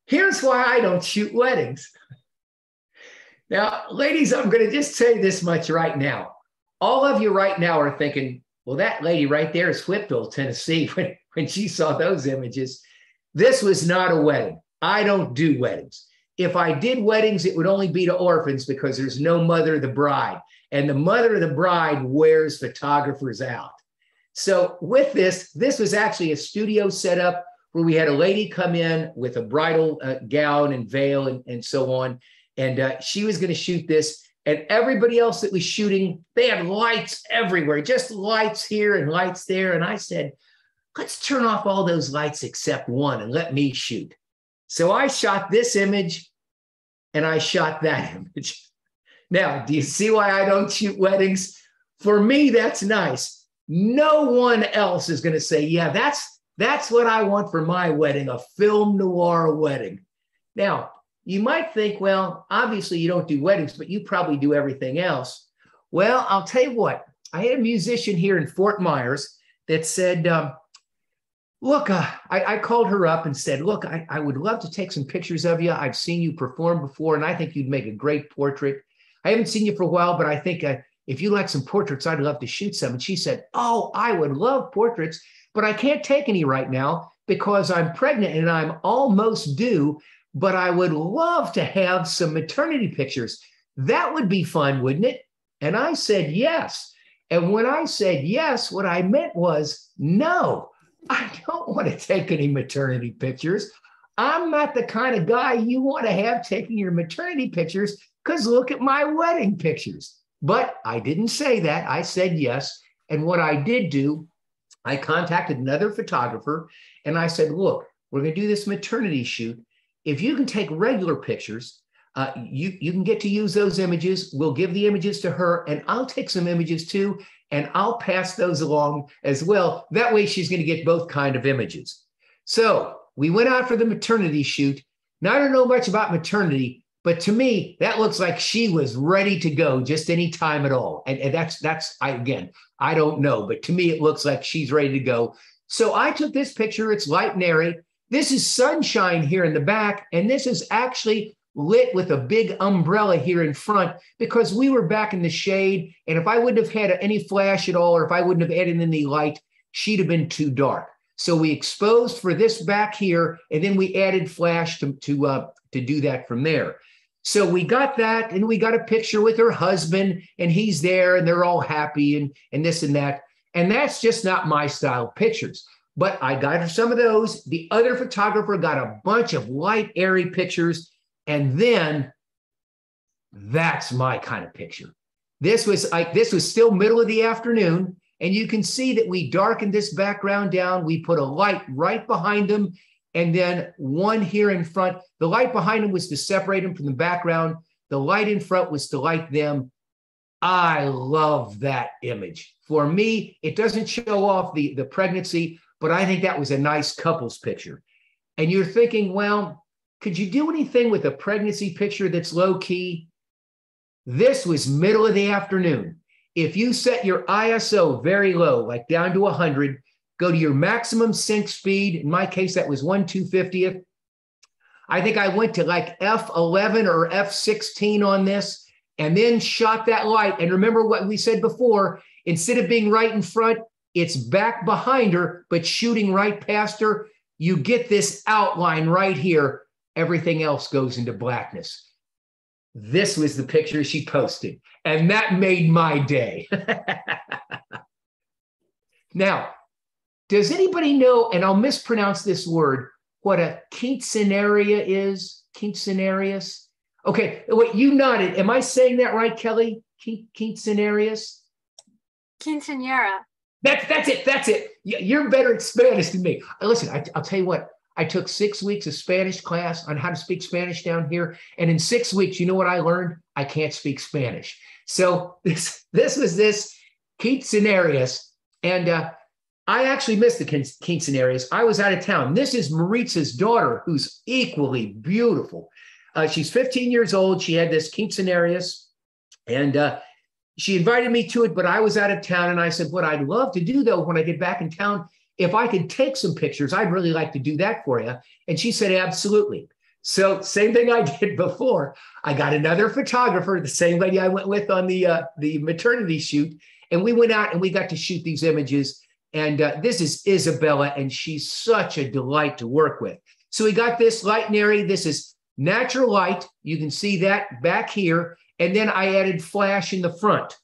Here's why I don't shoot weddings. Now, ladies, I'm going to just say this much right now. All of you right now are thinking, Well, that lady right there is Whipville, Tennessee, when she saw those images. This was not a wedding. I don't do weddings. If I did weddings, it would only be to orphans because there's no mother of the bride. And the mother of the bride wears photographers out. So with this was actually a studio setup where we had a lady come in with a bridal gown and veil and so on. And she was going to shoot this. And everybody else that was shooting, they had lights everywhere, just lights here and lights there. And I said, let's turn off all those lights except one and let me shoot. So I shot this image and I shot that image. Now, do you see why I don't shoot weddings? For me, that's nice. No one else is going to say, yeah, that's what I want for my wedding, a film noir wedding. Now, you might think, well, obviously you don't do weddings, but you probably do everything else. Well, I'll tell you what, I had a musician here in Fort Myers that said, look, I called her up and said, look, I would love to take some pictures of you. I've seen you perform before, and I think you'd make a great portrait. I haven't seen you for a while, but I think if you like some portraits, I'd love to shoot some. And she said, oh, I would love portraits, but I can't take any right now because I'm pregnant and I'm almost due, but I would love to have some maternity pictures. That would be fun, wouldn't it? And I said, yes. And when I said yes, what I meant was, no, I don't want to take any maternity pictures. I'm not the kind of guy you want to have taking your maternity pictures because look at my wedding pictures. But I didn't say that. I said yes. And what I did do, I contacted another photographer and I said, look, we're going to do this maternity shoot. If you can take regular pictures, you can get to use those images. We'll give the images to her and I'll take some images too. And I'll pass those along as well. That way she's going to get both kind of images. So we went out for the maternity shoot. Now, I don't know much about maternity, but to me, that looks like she was ready to go just any time at all. And again, I don't know, but to me, it looks like she's ready to go. So I took this picture. It's light and airy. This is sunshine here in the back. And this is actually lit with a big umbrella here in front because we were back in the shade. And if I wouldn't have had any flash at all, or if I wouldn't have added any light, she'd have been too dark. So we exposed for this back here, and then we added flash to do that from there. So we got that, and we got a picture with her husband, and he's there, and they're all happy, and this and that. And that's just not my style of pictures. But I got her some of those. The other photographer got a bunch of light, airy pictures. And then that's my kind of picture. This was still middle of the afternoon. And you can see that we darkened this background down. We put a light right behind them. And then one here in front. The light behind them was to separate them from the background. The light in front was to light them. I love that image. For me, it doesn't show off the pregnancy, but I think that was a nice couples picture. And you're thinking, well, could you do anything with a pregnancy picture that's low key? This was middle of the afternoon. If you set your ISO very low, like down to 100, go to your maximum sync speed. In my case, that was 1/250th. I think I went to like F11 or F16 on this and then shot that light. And remember what we said before, instead of being right in front, it's back behind her, but shooting right past her. You get this outline right here. Everything else goes into blackness. This was the picture she posted, and that made my day. Now, does anybody know, and I'll mispronounce this word, what a quinceanera is? Quinceanerias? Okay, wait, you nodded. Am I saying that right, Kelly? Quinceanerias? Quinceanera. That's it. You're better at Spanish than me. Listen, I'll tell you what. I took 6 weeks of Spanish class on how to speak Spanish down here. And in 6 weeks, you know what I learned? I can't speak Spanish. So this was this quinceanerias. And I actually missed the quinceanerias. I was out of town. This is Maritza's daughter, who's equally beautiful. She's 15 years old. She had this quinceanerias. And she invited me to it, but I was out of town. And I said, what I'd love to do, though, when I get back in town, if I could take some pictures, I'd really like to do that for you. And she said, absolutely. So same thing I did before. I got another photographer, the same lady I went with on the maternity shoot. And we went out and we got to shoot these images. And this is Isabella, and she's such a delight to work with. So we got this light and airy. This is natural light. You can see that back here. And then I added flash in the front.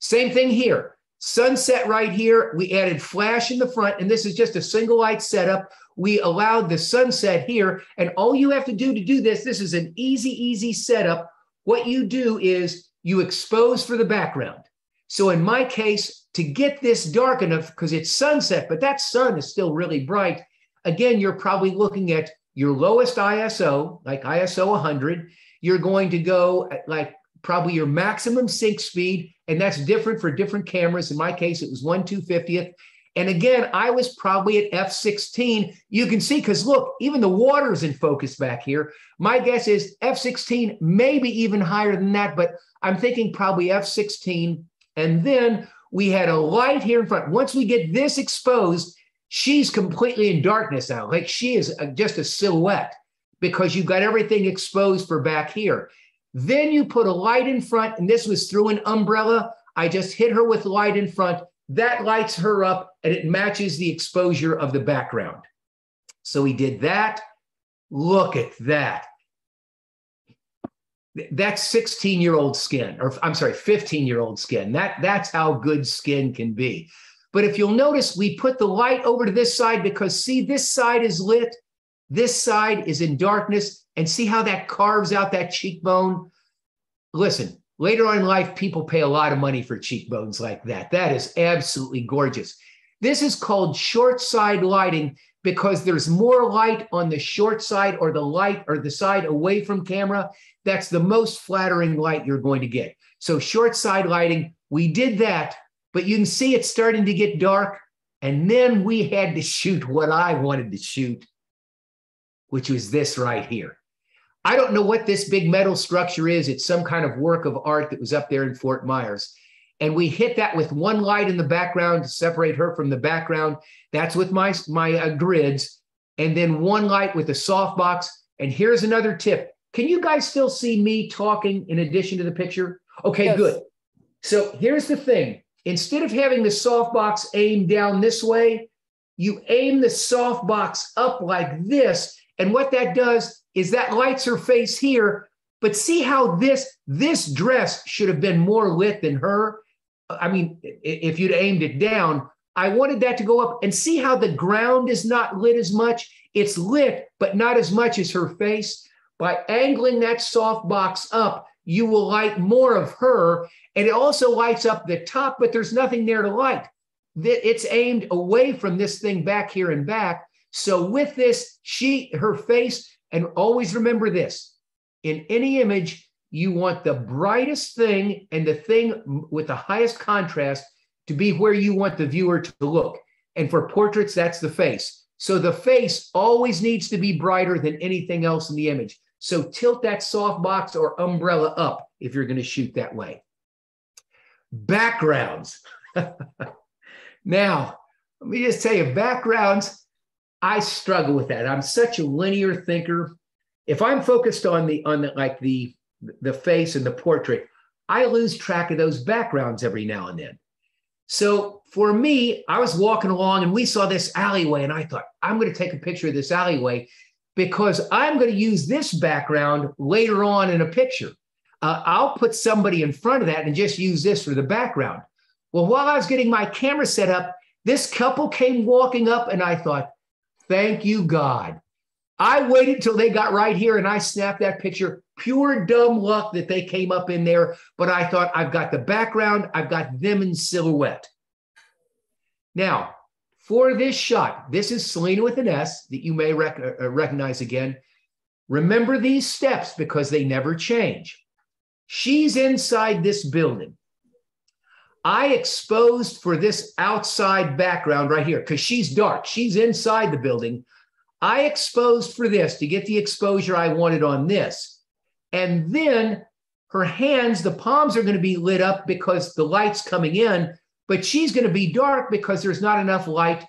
Same thing here. Sunset right here. We added flash in the front. And this is just a single light setup. We allowed the sunset here. And all you have to do this, this is an easy setup. What you do is you expose for the background. So in my case, to get this dark enough, because it's sunset, but that sun is still really bright, again, you're probably looking at your lowest ISO, like ISO 100. You're going to go at like probably your maximum sync speed, and that's different for different cameras. In my case, it was 1/250th. And again, I was probably at f16. You can see, because look, even the water's in focus back here. My guess is f16, maybe even higher than that, but I'm thinking probably f16. And then we had a light here in front. Once we get this exposed, she's completely in darkness now. Like she is just a silhouette because you've got everything exposed for back here. Then you put a light in front, and this was through an umbrella. I just hit her with light in front. That lights her up, and it matches the exposure of the background. So we did that. Look at that. That's 16-year-old skin, or I'm sorry, 15-year-old skin. That's how good skin can be. But if you'll notice, we put the light over to this side because, see, this side is lit. This side is in darkness. And see how that carves out that cheekbone? Listen, later on in life, people pay a lot of money for cheekbones like that. That is absolutely gorgeous. This is called short side lighting because there's more light on the short side, or the light or the side away from camera. That's the most flattering light you're going to get. So short side lighting, we did that, but you can see it's starting to get dark. And then we had to shoot what I wanted to shoot, which was this right here. I don't know what this big metal structure is. It's some kind of work of art that was up there in Fort Myers. And we hit that with one light in the background to separate her from the background. That's with my grids. And then one light with a softbox. And here's another tip. Can you guys still see me talking in addition to the picture? Okay, yes. Good. So here's the thing. Instead of having the softbox aimed down this way, you aim the softbox up like this. And what that does is that lights her face here. But see how this dress should have been more lit than her? I mean, if you'd aimed it down, I wanted that to go up. And see how the ground is not lit as much? It's lit, but not as much as her face. By angling that softbox up, you will light more of her. And it also lights up the top, but there's nothing there to light. It's aimed away from this thing back here and back. So with this, her face, and always remember this, in any image, you want the brightest thing and the thing with the highest contrast to be where you want the viewer to look. And for portraits, that's the face. So the face always needs to be brighter than anything else in the image. So tilt that softbox or umbrella up if you're going to shoot that way. Backgrounds. Now, let me just tell you, backgrounds, I struggle with that. I'm such a linear thinker. If I'm focused on the face and the portrait, I lose track of those backgrounds every now and then. So for me, I was walking along and we saw this alleyway, and I thought, I'm going to take a picture of this alleyway because I'm going to use this background later on in a picture. I'll put somebody in front of that and just use this for the background. Well, while I was getting my camera set up, this couple came walking up, and I thought, thank you, God. I waited till they got right here and I snapped that picture. Pure dumb luck that they came up in there. But I thought, I've got the background. I've got them in silhouette. Now, for this shot, this is Selena with an S that you may recognize again. Remember these steps because they never change. She's inside this building. I exposed for this outside background right here because she's dark. She's inside the building. I exposed for this to get the exposure I wanted on this. And then her hands, the palms are going to be lit up because the light's coming in, but she's going to be dark because there's not enough light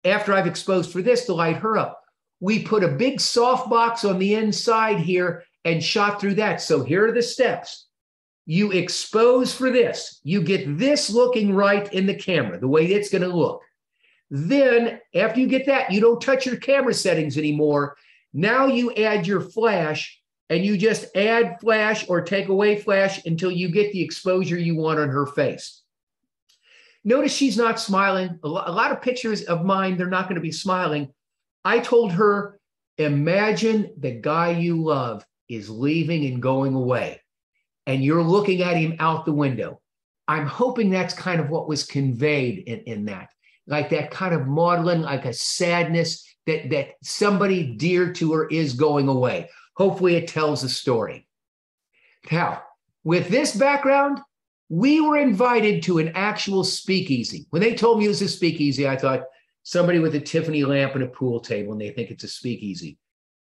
after I've exposed for this to light her up. We put a big softbox on the inside here and shot through that. So here are the steps. You expose for this. You get this looking right in the camera, the way it's going to look. Then after you get that, you don't touch your camera settings anymore. Now you add your flash, and you just add flash or take away flash until you get the exposure you want on her face. Notice she's not smiling. A lot of pictures of mine, they're not going to be smiling. I told her, imagine the guy you love is leaving and going away, and you're looking at him out the window. I'm hoping that's kind of what was conveyed in that, like that kind of maudlin, like a sadness that somebody dear to her is going away. Hopefully it tells a story. Now, with this background, we were invited to an actual speakeasy. When they told me it was a speakeasy, I thought somebody with a Tiffany lamp and a pool table, and they think it's a speakeasy.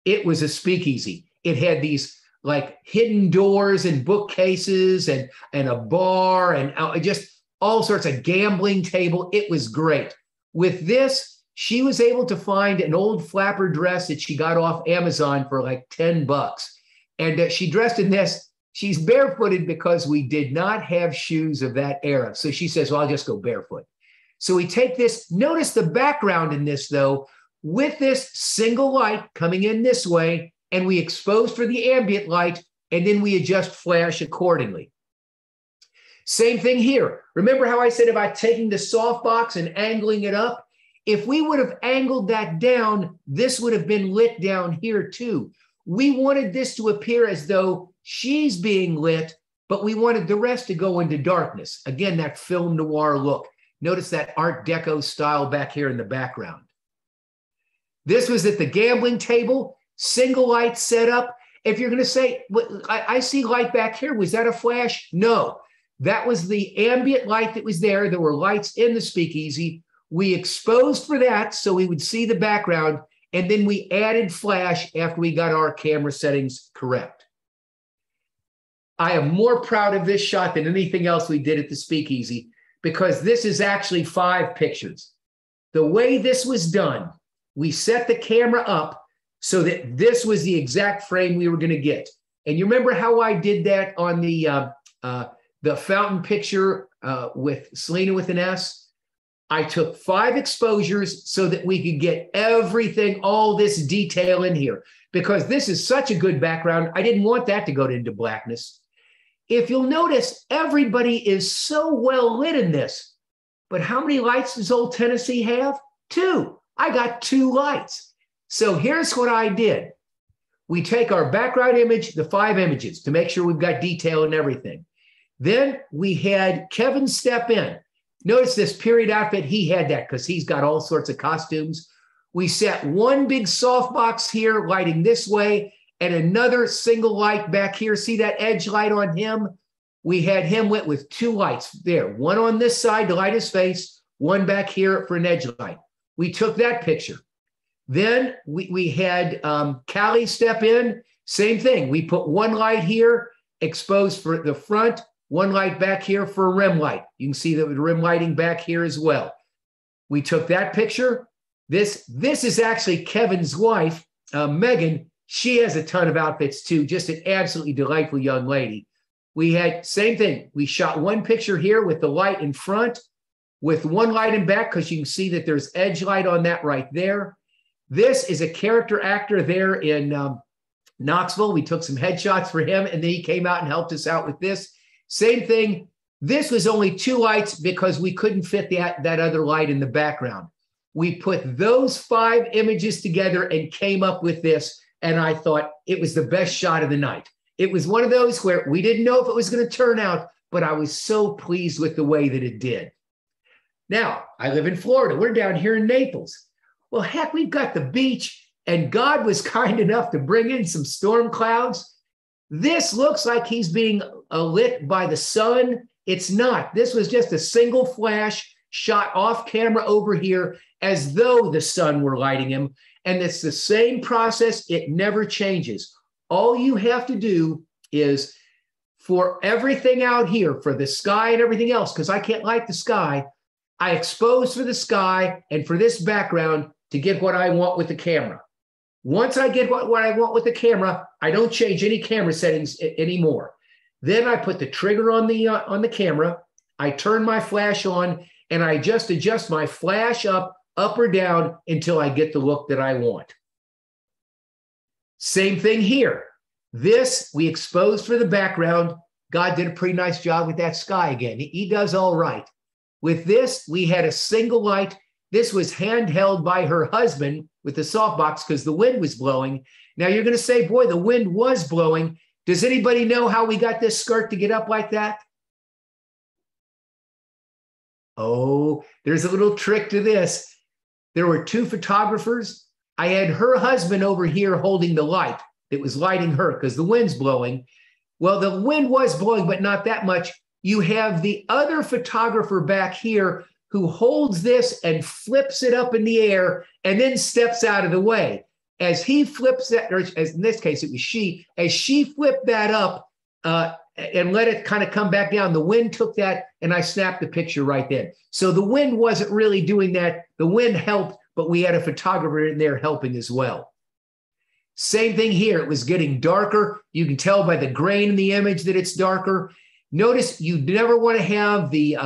It was a speakeasy. It had these like hidden doors and bookcases and a bar and just all sorts of gambling table. It was great. With this, she was able to find an old flapper dress that she got off Amazon for like $10. And she dressed in this. She's barefooted because we did not have shoes of that era. So she says, well, I'll just go barefoot. So we take this. Notice the background in this, though, with this single light coming in this way, and we expose for the ambient light, and then we adjust flash accordingly. Same thing here. Remember how I said about taking the softbox and angling it up? If we would have angled that down, this would have been lit down here too. We wanted this to appear as though she's being lit, but we wanted the rest to go into darkness. Again, that film noir look. Notice that Art Deco style back here in the background. This was at the gambling table, single light setup. If you're going to say, I see light back here, was that a flash? No, that was the ambient light that was there. There were lights in the speakeasy. We exposed for that so we would see the background, and then we added flash after we got our camera settings correct. I am more proud of this shot than anything else we did at the speakeasy because this is actually 5 pictures. The way this was done, we set the camera up so that this was the exact frame we were going to get. And you remember how I did that on the fountain picture with Selena with an S? I took 5 exposures so that we could get everything, all this detail in here, because this is such a good background. I didn't want that to go into blackness. If you'll notice, everybody is so well lit in this. But how many lights does Old Tennessee have? 2. I got 2 lights. So here's what I did. We take our background image, the 5 images, to make sure we've got detail and everything. Then we had Kevin step in. Notice this period outfit, he had that because he's got all sorts of costumes. We set one big softbox here, lighting this way, and another single light back here. See that edge light on him? We had him lit with 2 lights there. One on this side to light his face, one back here for an edge light. We took that picture. Then we had Callie step in. Same thing. We put 1 light here, exposed for the front, 1 light back here for a rim light. You can see the rim lighting back here as well. We took that picture. This is actually Kevin's wife, Megan. She has a ton of outfits too, just an absolutely delightful young lady. We had same thing. We shot 1 picture here with the light in front, with 1 light in back, because you can see that there's edge light on that right there. This is a character actor there in Knoxville. We took some headshots for him, and then he came out and helped us out with this. Same thing. This was only 2 lights because we couldn't fit that other light in the background. We put those 5 images together and came up with this, and I thought it was the best shot of the night. It was one of those where we didn't know if it was going to turn out, but I was so pleased with the way that it did. Now, I live in Florida. We're down here in Naples. Well, heck, we've got the beach, and God was kind enough to bring in some storm clouds. This looks like he's being lit by the sun. It's not. This was just a single flash shot off camera over here as though the sun were lighting him. And it's the same process. It never changes. All you have to do is for everything out here, for the sky and everything else, because I can't light the sky, I expose for the sky and for this background to get what I want with the camera. Once I get what I want with the camera, I don't change any camera settings anymore. Then I put the trigger on the camera. I turn my flash on, and I just adjust my flash up or down until I get the look that I want. Same thing here. This we exposed for the background. God did a pretty nice job with that sky again. He does all right. With this, we had a single light. This was handheld by her husband with the softbox because the wind was blowing. Now you're going to say, boy, the wind was blowing. Does anybody know how we got this skirt to get up like that? Oh, there's a little trick to this. There were two photographers. I had her husband over here holding the light that was lighting her because the wind's blowing. Well, the wind was blowing, but not that much. You have the other photographer back here who holds this and flips it up in the air and then steps out of the way. As he flips that, or as in this case, it was she, as she flipped that up and let it kind of come back down, the wind took that and I snapped the picture right then. So the wind wasn't really doing that. The wind helped, but we had a photographer in there helping as well. Same thing here. It was getting darker. You can tell by the grain in the image that it's darker. Notice you never want to have the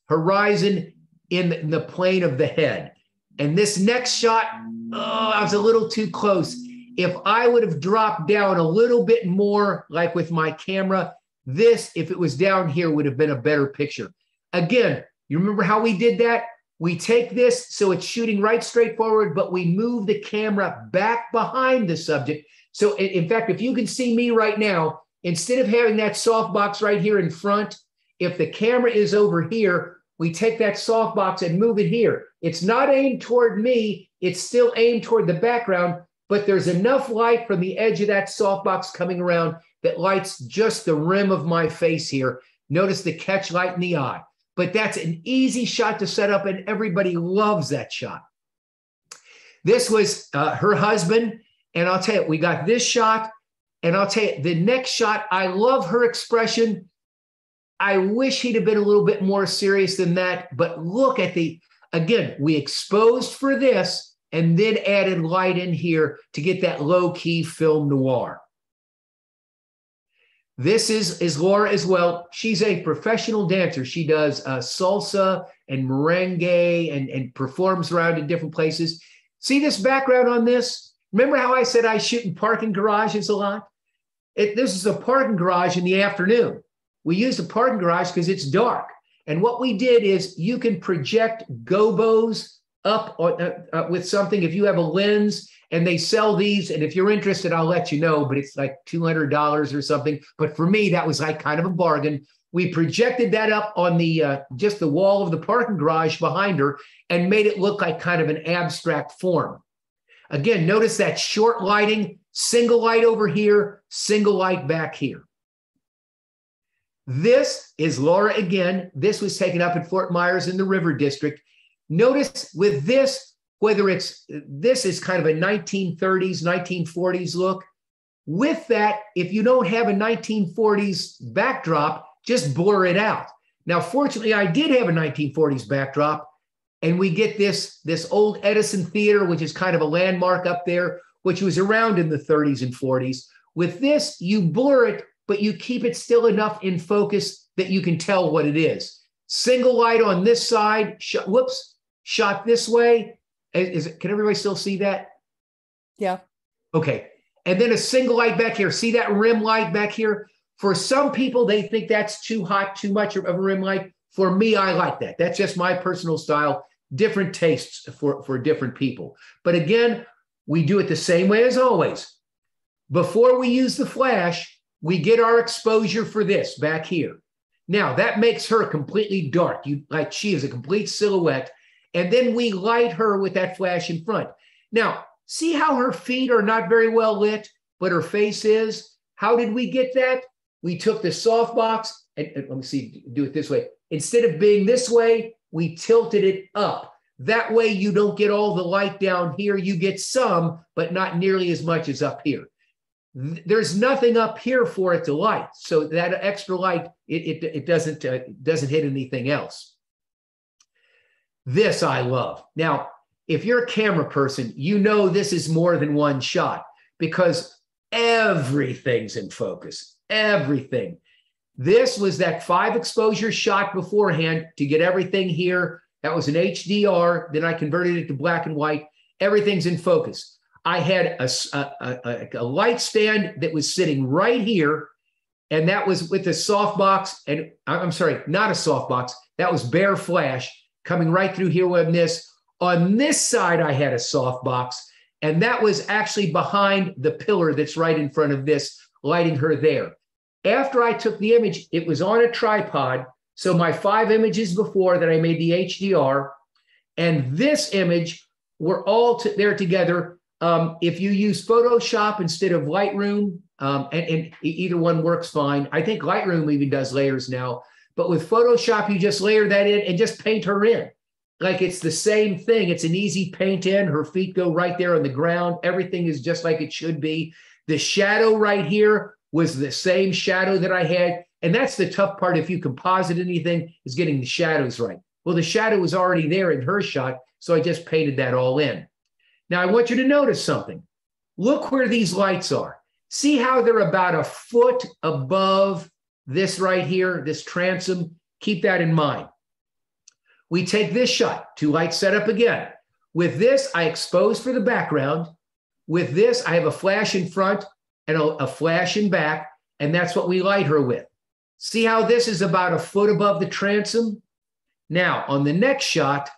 horizon in the plane of the head. And this next shot, I was a little too close. If I would have dropped down a little bit more, like with my camera, this, if it was down here, would have been a better picture. Again, you remember how we did that? We take this so it's shooting right straight forward, but we move the camera back behind the subject. So in fact, if you can see me right now, instead of having that softbox right here in front, if the camera is over here, we take that softbox and move it here. It's not aimed toward me. It's still aimed toward the background, but there's enough light from the edge of that softbox coming around that lights just the rim of my face here. Notice the catch light in the eye. But that's an easy shot to set up, and everybody loves that shot. This was her husband, and I'll tell you, we got this shot, and I'll tell you, the next shot, I love her expression. I wish he'd have been a little bit more serious than that, but look at again, we exposed for this and then added light in here to get that low-key film noir. This is Laura as well. She's a professional dancer. She does salsa and merengue and performs around in different places. See this background on this? Remember how I said I shoot in parking garages a lot? This is a parking garage in the afternoon. We use a parking garage because it's dark. And what we did is you can project gobos up with something if you have a lens, and they sell these. And if you're interested, I'll let you know, but it's like $200 or something. But for me, that was like kind of a bargain. We projected that up on the just the wall of the parking garage behind her and made it look like kind of an abstract form. Again, notice that short lighting, single light over here, single light back here. This is Laura again. This was taken up in Fort Myers in the River District. Notice with this, whether this is kind of a 1930s, 1940s look. With that, if you don't have a 1940s backdrop, just blur it out. Now, fortunately, I did have a 1940s backdrop, and we get this old Edison Theater, which is kind of a landmark up there, which was around in the 30s and 40s. With this, you blur it, but you keep it still enough in focus that you can tell what it is. Single light on this side, shot this way. Can everybody still see that? Yeah. Okay. And then a single light back here. See that rim light back here? For some people, they think that's too hot, too much of a rim light. For me, I like that. That's just my personal style. Different tastes for different people. But again, we do it the same way as always. Before we use the flash, we get our exposure for this back here. Now, that makes her completely dark. Like she is a complete silhouette. And then we light her with that flash in front. Now, see how her feet are not very well lit, but her face is? How did we get that? We took the softbox, and let me see, do it this way. Instead of being this way, we tilted it up. That way you don't get all the light down here. You get some, but not nearly as much as up here. There's nothing up here for it to light. So that extra light, it doesn't hit anything else. This I love. Now, if you're a camera person, you know this is more than one shot because everything's in focus, everything. This was that 5 exposure shot beforehand to get everything here. That was an HDR. Then I converted it to black and white. Everything's in focus. I had a light stand that was sitting right here, and that was with a softbox. And I'm sorry, not a softbox. That was bare flash coming right through here on this. On this side, I had a softbox, and that was actually behind the pillar that's right in front of this, lighting her there. After I took the image, it was on a tripod. So my 5 images before that I made the HDR and this image were all there together. If you use Photoshop instead of Lightroom, and either one works fine. I think Lightroom even does layers now. But with Photoshop, you just layer that in and just paint her in. Like it's the same thing. It's an easy paint in. Her feet go right there on the ground. Everything is just like it should be. The shadow right here was the same shadow that I had. And that's the tough part if you composite anything, is getting the shadows right. Well, the shadow was already there in her shot, so I just painted that all in. Now, I want you to notice something. Look where these lights are. See how they're about a foot above this right here, this transom? Keep that in mind. We take this shot, 2 light setup again. With this, I expose for the background. With this, I have a flash in front and a flash in back, and that's what we light her with. See how this is about a foot above the transom? Now, on the next shot,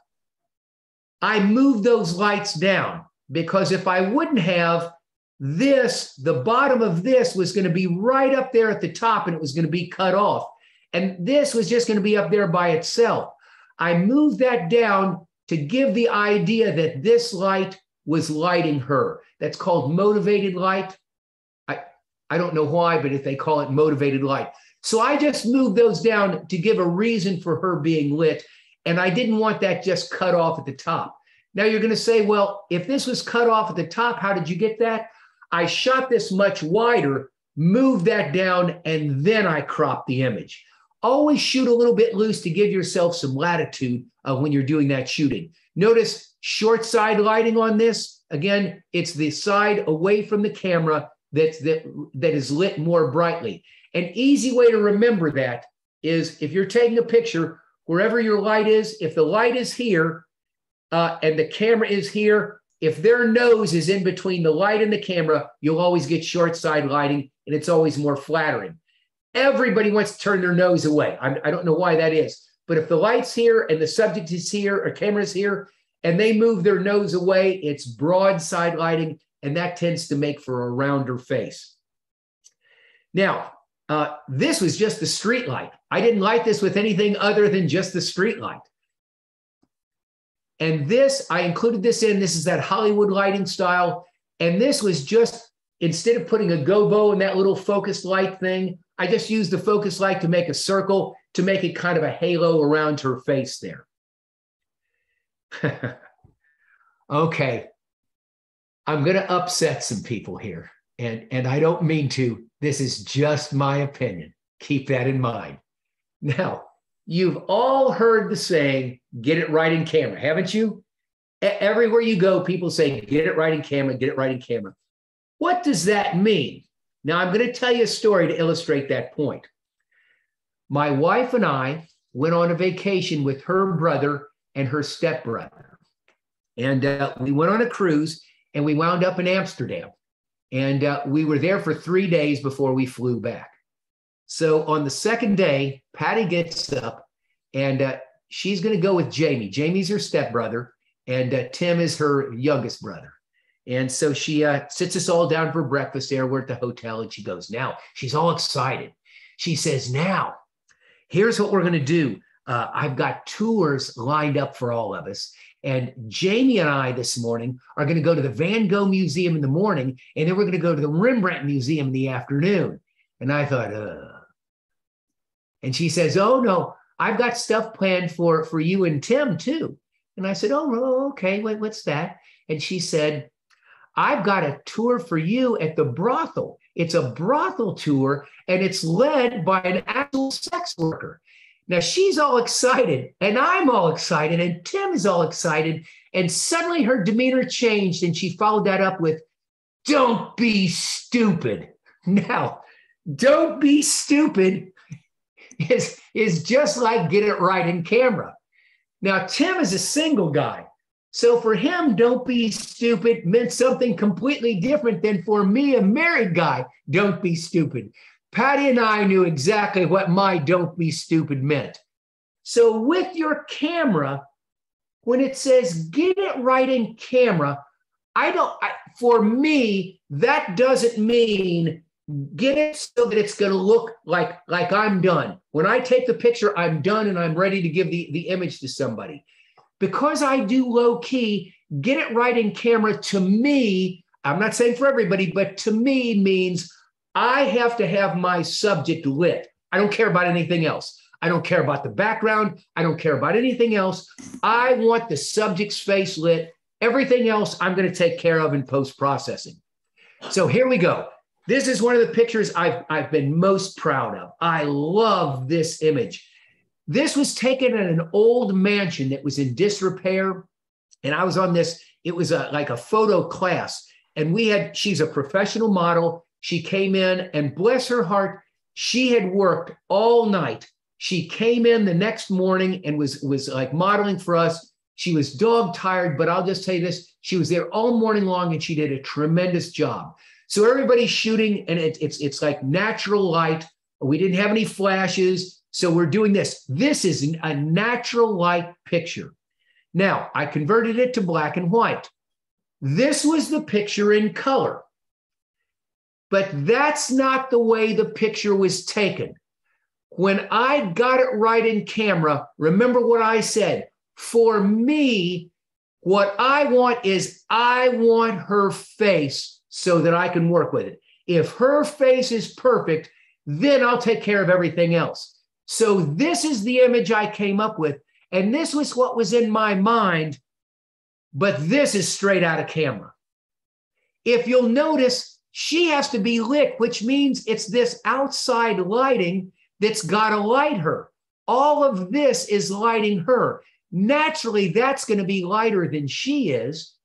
I move those lights down because if I wouldn't have this, the bottom of this was going to be right up there at the top and it was going to be cut off. And this was just going to be up there by itself. I moved that down to give the idea that this light was lighting her. That's called motivated light. I don't know why, but if they call it motivated light. So I just moved those down to give a reason for her being lit. And I didn't want that just cut off at the top. Now you're going to say, well, if this was cut off at the top, how did you get that? I shot this much wider, moved that down, and then I cropped the image. Always shoot a little bit loose to give yourself some latitude when you're doing that shooting. Notice short side lighting on this. Again, it's the side away from the camera that is lit more brightly. An easy way to remember that is if you're taking a picture, wherever your light is, if the light is here and the camera is here, if their nose is in between the light and the camera, you'll always get short side lighting and it's always more flattering. Everybody wants to turn their nose away. I don't know why that is, but if the light's here and the subject is here or camera's here and they move their nose away, it's broadside lighting, and that tends to make for a rounder face. Now, this was just the street light. I didn't light this with anything other than just the street light. And this, I included this in, this is that Hollywood lighting style. And this was just, instead of putting a gobo in that little focus light thing, I just used the focus light to make a circle, to make it kind of a halo around her face there. Okay, I'm going to upset some people here. And I don't mean to. This is just my opinion. Keep that in mind. Now, you've all heard the saying, get it right in camera, haven't you? Everywhere you go, people say, get it right in camera, get it right in camera. What does that mean? Now, I'm going to tell you a story to illustrate that point. My wife and I went on a vacation with her brother and her stepbrother. And we went on a cruise and we wound up in Amsterdam. And we were there for 3 days before we flew back. So on the second day, Patty gets up and she's going to go with Jamie. Jamie's her stepbrother and Tim is her youngest brother. And so she sits us all down for breakfast there. We're at the hotel and she goes, now, she's all excited. She says, now, here's what we're going to do. I've got tours lined up for all of us. And Jamie and I this morning are going to go to the Van Gogh Museum in the morning, and then we're going to go to the Rembrandt Museum in the afternoon. And I thought, And she says, oh, no, I've got stuff planned for you and Tim, too. And I said, oh, okay, what's that? And she said, I've got a tour for you at the brothel. It's a brothel tour, and it's led by an actual sex worker. Now, she's all excited, and I'm all excited, and Tim is all excited, and suddenly her demeanor changed, and she followed that up with, don't be stupid. Now, don't be stupid is just like get it right in camera. Now, Tim is a single guy. So for him, don't be stupid meant something completely different than for me, a married guy, don't be stupid. Patty and I knew exactly what my don't be stupid meant. So with your camera, when it says get it right in camera, for me, that doesn't mean get it so that it's going to look like I'm done. When I take the picture, I'm done and I'm ready to give the image to somebody. Because I do low key, get it right in camera to me, I'm not saying for everybody, but to me means I have to have my subject lit. I don't care about anything else. I don't care about the background. I don't care about anything else. I want the subject's face lit. Everything else I'm going to take care of in post-processing. So here we go. This is one of the pictures I've been most proud of. I love this image. This was taken in an old mansion that was in disrepair. And I was on this, it was like a photo class. And she's a professional model. She came in and bless her heart, she had worked all night. She came in the next morning and was like modeling for us. She was dog tired, but I'll just tell you this, she was there all morning long and she did a tremendous job. So everybody's shooting and it's like natural light. We didn't have any flashes. So we're doing this. This is a natural light picture. Now, I converted it to black and white. This was the picture in color. But that's not the way the picture was taken. When I got it right in camera, remember what I said. For me, what I want is I want her face so that I can work with it. If her face is perfect, then I'll take care of everything else. So this is the image I came up with, and this was what was in my mind, but this is straight out of camera. If you'll notice, she has to be lit, which means it's this outside lighting that's got to light her. All of this is lighting her. Naturally, that's going to be lighter than she is,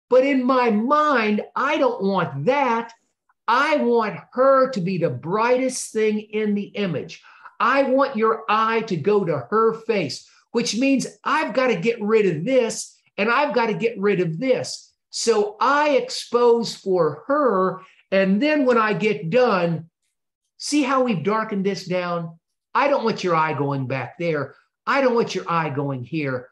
but in my mind, I don't want that. I want her to be the brightest thing in the image. I want your eye to go to her face, which means I've got to get rid of this and I've got to get rid of this. So I expose for her. And then when I get done, see how we've darkened this down? I don't want your eye going back there. I don't want your eye going here.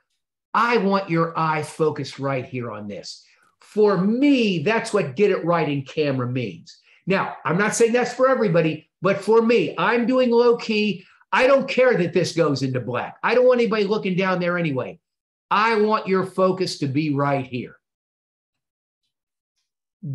I want your eye focused right here on this. For me, that's what get it right in camera means. Now, I'm not saying that's for everybody, but for me, I'm doing low key. I don't care that this goes into black. I don't want anybody looking down there anyway. I want your focus to be right here.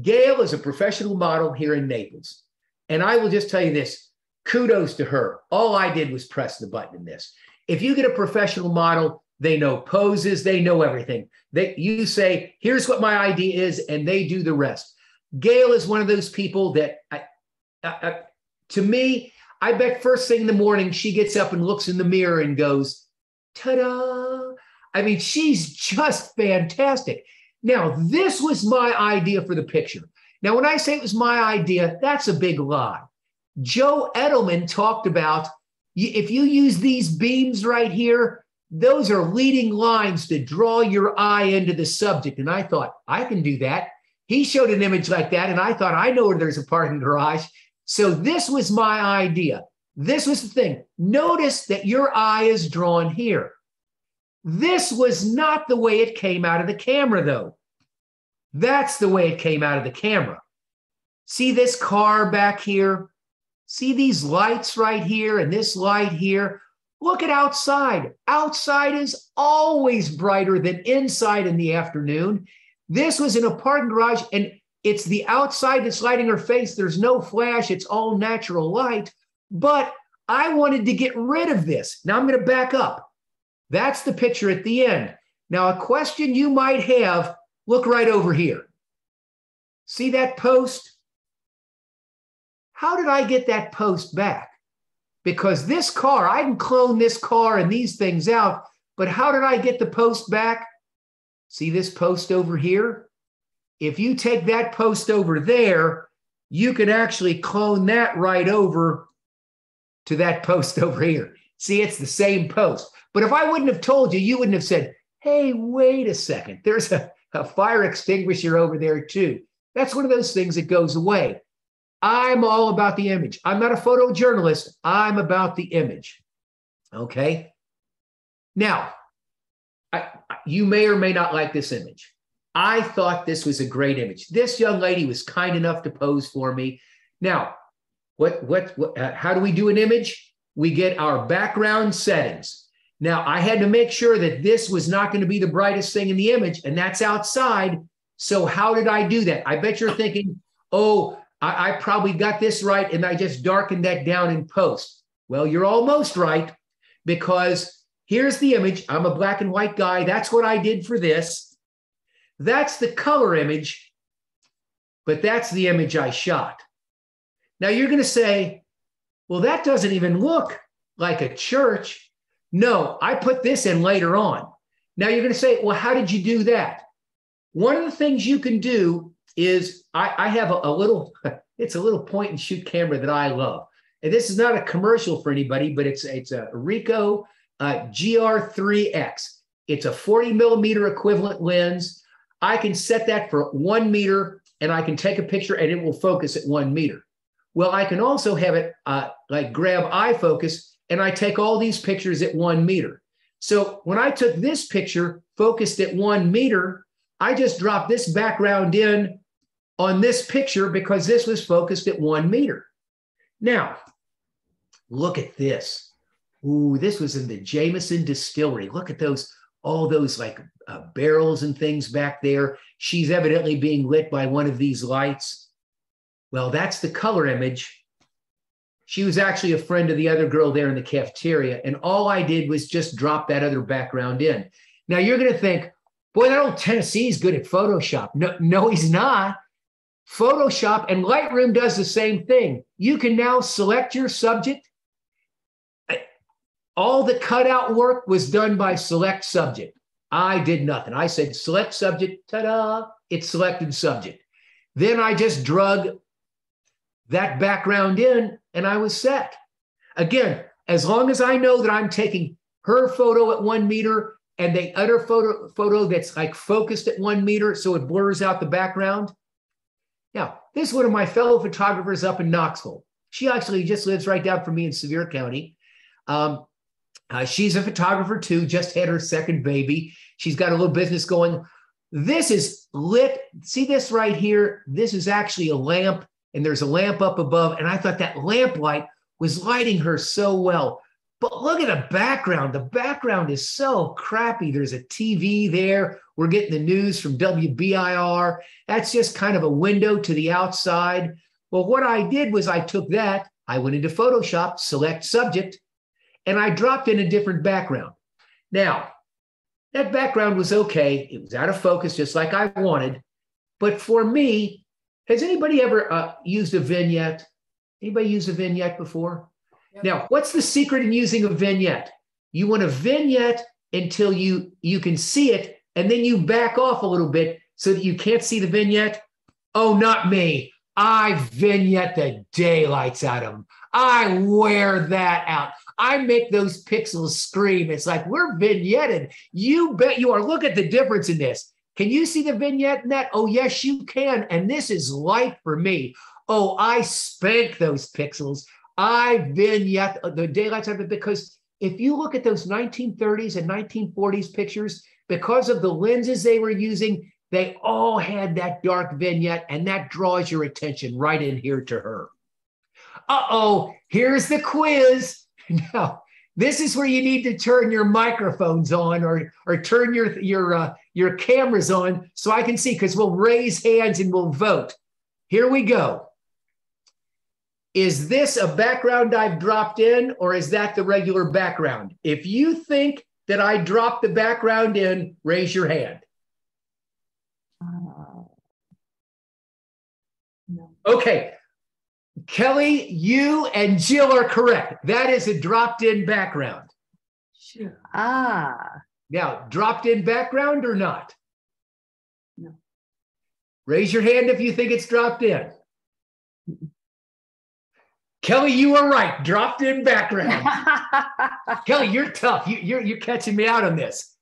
Gail is a professional model here in Naples. And I will just tell you this, kudos to her. All I did was press the button in this. If you get a professional model, they know poses, they know everything. You say, here's what my idea is, and they do the rest. Gail is one of those people that, to me, I bet first thing in the morning, she gets up and looks in the mirror and goes, ta-da. I mean, she's just fantastic. Now, this was my idea for the picture. Now, when I say it was my idea, that's a big lie. Joe Edelman talked about, if you use these beams right here, those are leading lines to draw your eye into the subject. And I thought, I can do that. He showed an image like that, and I thought, I know where there's a parking garage. So this was my idea. This was the thing. Notice that your eye is drawn here. This was not the way it came out of the camera, though. That's the way it came out of the camera. See this car back here? See these lights right here and this light here? Look at outside. Outside is always brighter than inside in the afternoon. This was in a parking garage, and it's the outside that's lighting her face. There's no flash. It's all natural light. But I wanted to get rid of this. Now I'm going to back up. That's the picture at the end. Now, a question you might have, look right over here. See that post? How did I get that post back? Because this car, I can clone this car and these things out, but how did I get the post back? See this post over here? If you take that post over there, you can actually clone that right over to that post over here. See, it's the same post. But if I wouldn't have told you, you wouldn't have said, hey, wait a second. There's a fire extinguisher over there too. That's one of those things that goes away. I'm all about the image. I'm not a photojournalist. I'm about the image. Okay. Now, you may or may not like this image. I thought this was a great image. This young lady was kind enough to pose for me. Now, how do we do an image? We get our background settings. Now, I had to make sure that this was not going to be the brightest thing in the image, and that's outside. So how did I do that? I bet you're thinking, oh, I probably got this right, and I just darkened that down in post. Well, you're almost right, because here's the image. I'm a black and white guy. That's what I did for this. That's the color image, but that's the image I shot. Now, you're going to say, well, that doesn't even look like a church. No, I put this in later on. Now, you're going to say, well, how did you do that? One of the things you can do is I have a little, it's a little point and shoot camera that I love. And this is not a commercial for anybody, but it's a Ricoh GR3X. It's a 40 millimeter equivalent lens. I can set that for 1 meter, and I can take a picture and it will focus at 1 meter. Well, I can also have it like grab eye focus, and I take all these pictures at 1 meter. So when I took this picture focused at 1 meter, I just dropped this background in on this picture because this was focused at 1 meter. Now, look at this. Ooh, this was in the Jameson distillery. Look at those, all those like barrels and things back there. She's evidently being lit by one of these lights. Well, that's the color image. She was actually a friend of the other girl there in the cafeteria, and all I did was just drop that other background in. Now, you're going to think, boy, that old Tennessee's good at Photoshop. No, he's not. Photoshop and Lightroom does the same thing. You can now select your subject. All the cutout work was done by select subject. I did nothing. I said, select subject, ta-da, it selected subject. Then I just drug that background in and I was set. Again, as long as I know that I'm taking her photo at 1 meter and the other photo that's like focused at 1 meter so it blurs out the background. Now, this is one of my fellow photographers up in Knoxville. She actually just lives right down from me in Sevier County. She's a photographer too, just had her second baby. She's got a little business going. This is lit. See this right here? This is actually a lamp, and there's a lamp up above. And I thought that lamp light was lighting her so well. But look at the background. The background is so crappy. There's a TV there. We're getting the news from WBIR. That's just kind of a window to the outside. Well, what I did was I took that, I went into Photoshop, select subject, and I dropped in a different background. Now, that background was okay. It was out of focus, just like I wanted. But for me, has anybody ever used a vignette? Anybody used a vignette before? Yep. Now, what's the secret in using a vignette? You want a vignette until you can see it, and then you back off a little bit so that you can't see the vignette. Oh, not me. I vignette the daylights out of them. I wear that out. I make those pixels scream. It's like, we're vignetted. You bet you are. Look at the difference in this. Can you see the vignette in that? Oh, yes, you can. And this is light for me. Oh, I spank those pixels. I vignette the daylights out of it, because if you look at those 1930s and 1940s pictures, because of the lenses they were using, they all had that dark vignette, and that draws your attention right in here to her. Uh-oh, here's the quiz. Now, this is where you need to turn your microphones on or turn your cameras on so I can see, because we'll raise hands and we'll vote. Here we go. Is this a background I've dropped in, or is that the regular background? If you think that I dropped the background in, raise your hand. No. Okay. Kelly, you and Jill are correct. That is a dropped-in background. Sure. Now, dropped-in background or not? No. Raise your hand if you think it's dropped in. Kelly, you are right. Dropped in background. Kelly, you're tough. You're catching me out on this.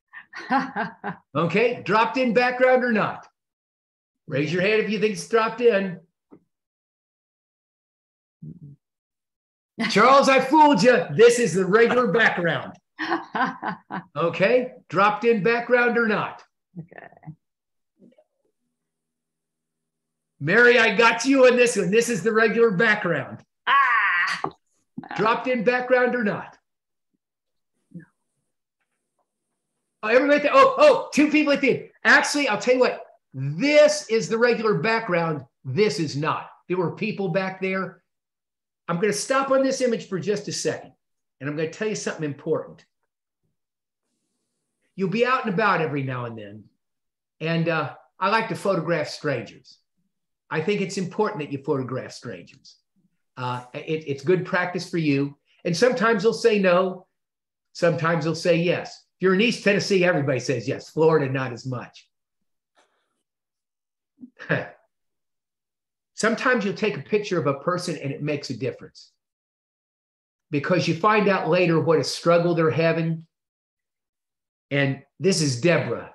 Okay, dropped in background or not? Raise your hand if you think it's dropped in. Charles, I fooled you. This is the regular background. Okay, dropped in background or not? Okay. Mary, I got you on this one. This is the regular background. Dropped in background or not? Oh, everybody, two people at the end. Actually, I'll tell you what, this is the regular background. This is not. There were people back there. I'm going to stop on this image for just a second, and I'm going to tell you something important. You'll be out and about every now and then, and I like to photograph strangers. I think it's important that you photograph strangers. It's good practice for you, and sometimes they'll say no, sometimes they'll say yes. If you're in East Tennessee, everybody says yes. Florida, not as much. Sometimes you'll take a picture of a person and it makes a difference because you find out later what a struggle they're having. And this is Deborah.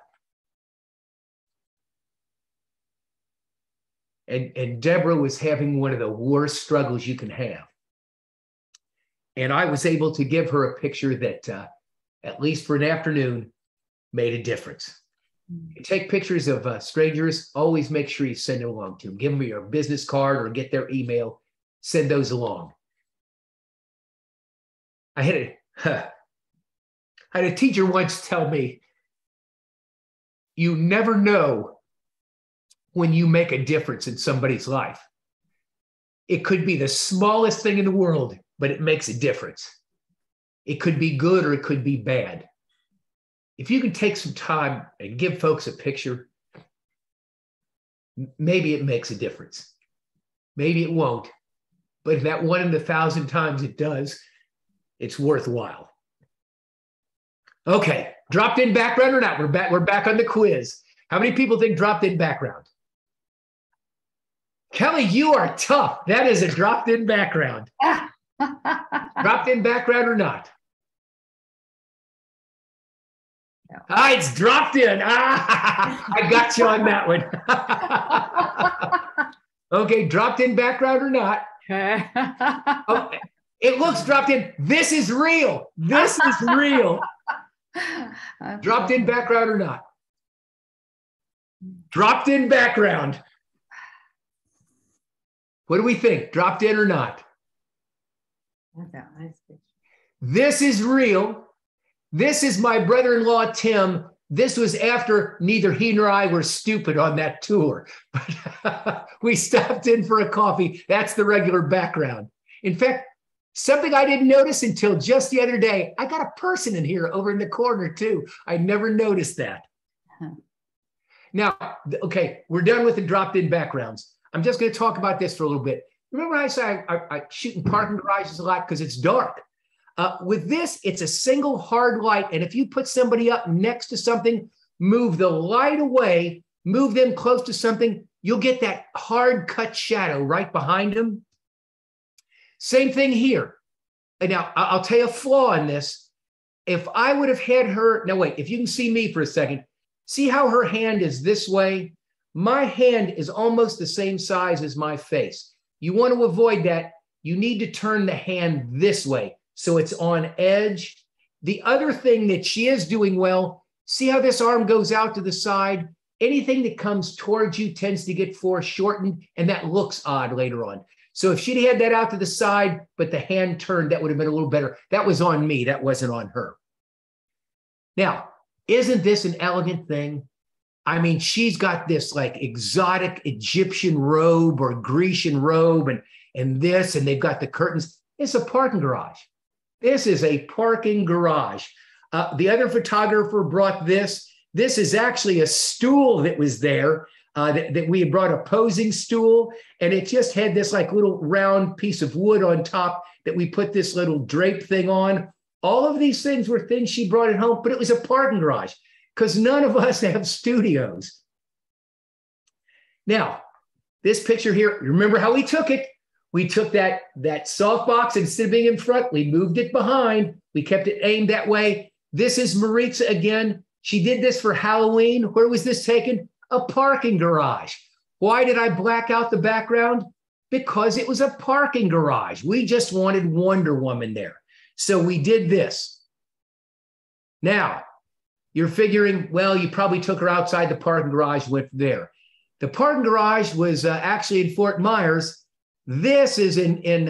And Deborah was having one of the worst struggles you can have. And I was able to give her a picture that, at least for an afternoon, made a difference. You take pictures of strangers, always make sure you send it along to them. Give them your business card or get their email, send those along. I had a teacher once tell me, you never know when you make a difference in somebody's life. It could be the smallest thing in the world, but it makes a difference. It could be good or it could be bad. If you can take some time and give folks a picture, maybe it makes a difference. Maybe it won't, but if that 1 in 1,000 times it does, it's worthwhile. Okay, dropped in background or not? We're back on the quiz. How many people think dropped in background? Kelly, you are tough. That is a dropped in background. Dropped in background or not? No. It's dropped in. I got you on that one. Okay, dropped in background or not? Oh, it looks dropped in. This is real. This is real. Dropped in background or not? Dropped in background. What do we think? Dropped in or not? This is real. This is my brother-in-law, Tim. This was after neither he nor I were stupid on that tour. But we stopped in for a coffee. That's the regular background. In fact, something I didn't notice until just the other day, I got a person in here over in the corner too. I never noticed that. Now, okay, we're done with the dropped in backgrounds. I'm just going to talk about this for a little bit. Remember I said I shoot in parking garages a lot because it's dark. With this, it's a single hard light. And if you put somebody up next to something, move the light away, move them close to something, you'll get that hard cut shadow right behind them. Same thing here. And now I'll tell you a flaw in this. If I would have had her, now wait, if you can see me for a second, see how her hand is this way? My hand is almost the same size as my face. You want to avoid that. You need to turn the hand this way so it's on edge. The other thing that she is doing well, see how this arm goes out to the side? Anything that comes towards you tends to get foreshortened, and that looks odd later on. So if she'd had that out to the side, but the hand turned, that would have been a little better. That was on me. That wasn't on her. Now, isn't this an elegant thing? I mean, she's got this like exotic Egyptian robe or Grecian robe and this, and they've got the curtains. It's a parking garage. This is a parking garage. The other photographer brought this. This is actually a stool that was there that we had brought, a posing stool, and it just had this like little round piece of wood on top that we put this little drape thing on. All of these things were things she brought at home, but it was a parking garage because none of us have studios. Now, this picture here, remember how we took it? We took that softbox, instead of being in front, we moved it behind. We kept it aimed that way. This is Maritza again. She did this for Halloween. Where was this taken? A parking garage. Why did I black out the background? Because it was a parking garage. We just wanted Wonder Woman there. So we did this. Now, you're figuring, well, you probably took her outside the parking garage, went there. The parking garage was actually in Fort Myers. This is in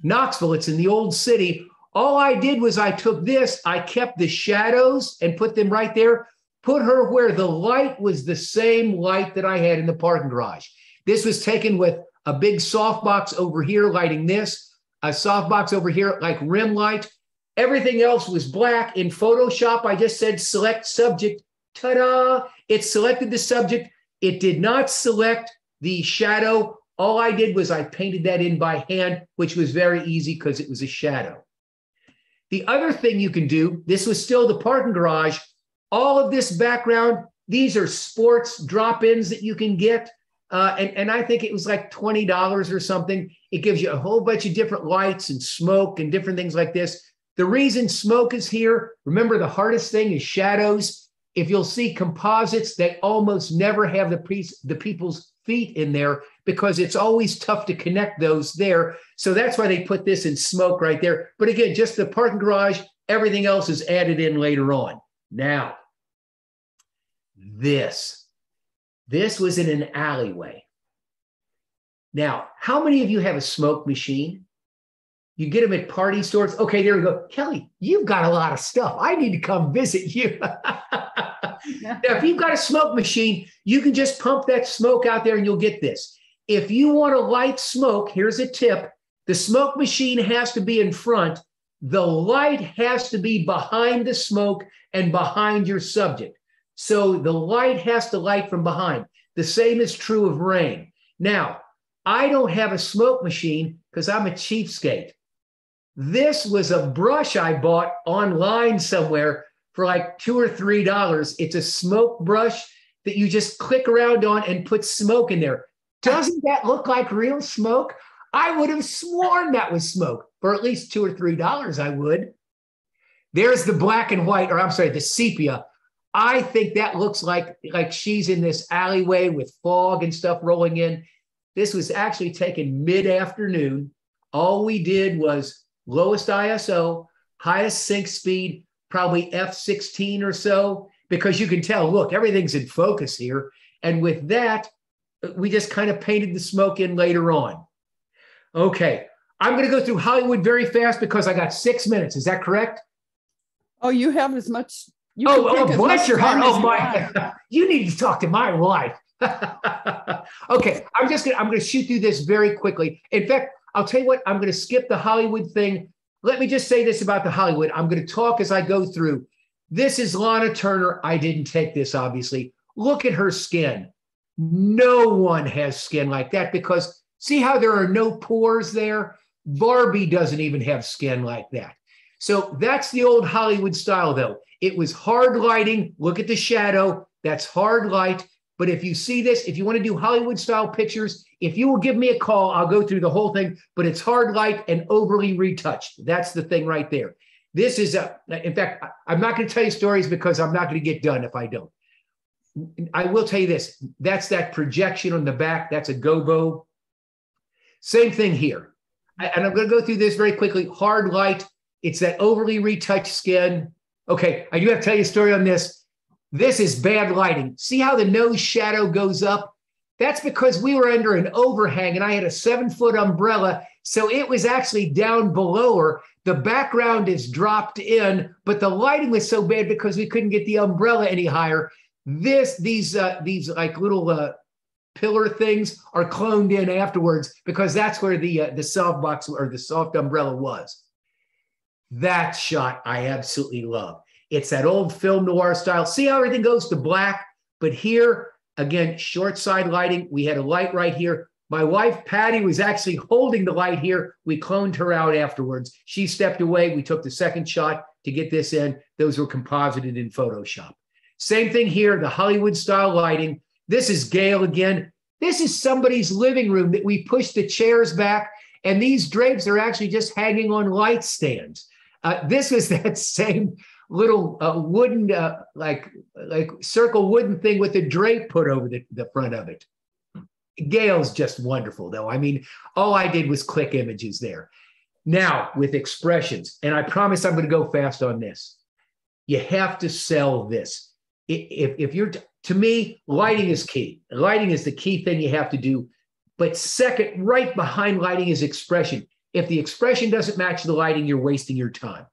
Knoxville. It's in the old city. All I did was I took this, I kept the shadows and put them right there, put her where the light was the same light that I had in the parking garage. This was taken with a big softbox over here lighting this, a softbox over here like rim light. Everything else was black. In Photoshop, I just said select subject. Ta-da! It selected the subject. It did not select the shadow. All I did was I painted that in by hand, which was very easy because it was a shadow. The other thing you can do, this was still the parking garage. All of this background, these are sports drop-ins that you can get. And I think it was like $20 or something. It gives you a whole bunch of different lights and smoke and different things like this. The reason smoke is here, remember the hardest thing is shadows. If you'll see composites, they almost never have the people's feet in there because it's always tough to connect those there. So that's why they put this in smoke right there. But again, just the parking garage, everything else is added in later on. Now, this was in an alleyway. Now, how many of you have a smoke machine? You get them at party stores. Okay, there we go. Kelly, you've got a lot of stuff. I need to come visit you. Now, if you've got a smoke machine, you can just pump that smoke out there and you'll get this. If you want to light smoke, here's a tip. The smoke machine has to be in front. The light has to be behind the smoke and behind your subject. So the light has to light from behind. The same is true of rain. Now, I don't have a smoke machine because I'm a cheapskate. This was a brush I bought online somewhere for like $2 or $3. It's a smoke brush that you just click around on and put smoke in there. Doesn't that look like real smoke? I would have sworn that was smoke. For at least $2 or $3, I would. There's the black and white, or I'm sorry, the sepia. I think that looks like she's in this alleyway with fog and stuff rolling in. This was actually taken mid-afternoon. All we did was lowest ISO, highest sync speed, probably f16 or so, because you can tell, look, everything's in focus here. And with that, we just kind of painted the smoke in later on. Okay, I'm going to go through Hollywood very fast because I got 6 minutes. Is that correct? Oh, you have as much. Bless your heart. Oh, my. You need to talk to my wife. Okay, I'm going to shoot through this very quickly. In fact, I'll tell you what, I'm going to skip the Hollywood thing. Let me just say this about the Hollywood. I'm going to talk as I go through. This is Lana Turner. I didn't take this, obviously. Look at her skin. No one has skin like that because see how there are no pores there? Barbie doesn't even have skin like that. So that's the old Hollywood style, though. It was hard lighting. Look at the shadow. That's hard light. But if you see this, if you want to do Hollywood style pictures, if you will give me a call, I'll go through the whole thing, but it's hard light and overly retouched. That's the thing right there. This is in fact, I'm not going to tell you stories because I'm not going to get done if I don't. I will tell you this. That's that projection on the back. That's a gobo. Same thing here. And I'm going to go through this very quickly. Hard light. It's that overly retouched skin. Okay, I do have to tell you a story on this. This is bad lighting. See how the nose shadow goes up? That's because we were under an overhang and I had a 7-foot umbrella. So it was actually down below her. The background is dropped in, but the lighting was so bad because we couldn't get the umbrella any higher. These like little pillar things are cloned in afterwards because that's where the softbox or the soft umbrella was. That shot I absolutely love. It's that old film noir style. See how everything goes to black? But here, again, short side lighting. We had a light right here. My wife, Patty, was actually holding the light here. We cloned her out afterwards. She stepped away. We took the second shot to get this in. Those were composited in Photoshop. Same thing here, the Hollywood style lighting. This is Gail again. This is somebody's living room that we pushed the chairs back, and these drapes are actually just hanging on light stands. This was that same little wooden, like circle wooden thing with a drape put over the front of it. Gail's just wonderful, though. I mean, all I did was click images there. Now, with expressions, and I promise I'm going to go fast on this. You have to sell this. If you're, to me, lighting is key. Lighting is the key thing you have to do. But second, right behind lighting is expression. If the expression doesn't match the lighting, you're wasting your time.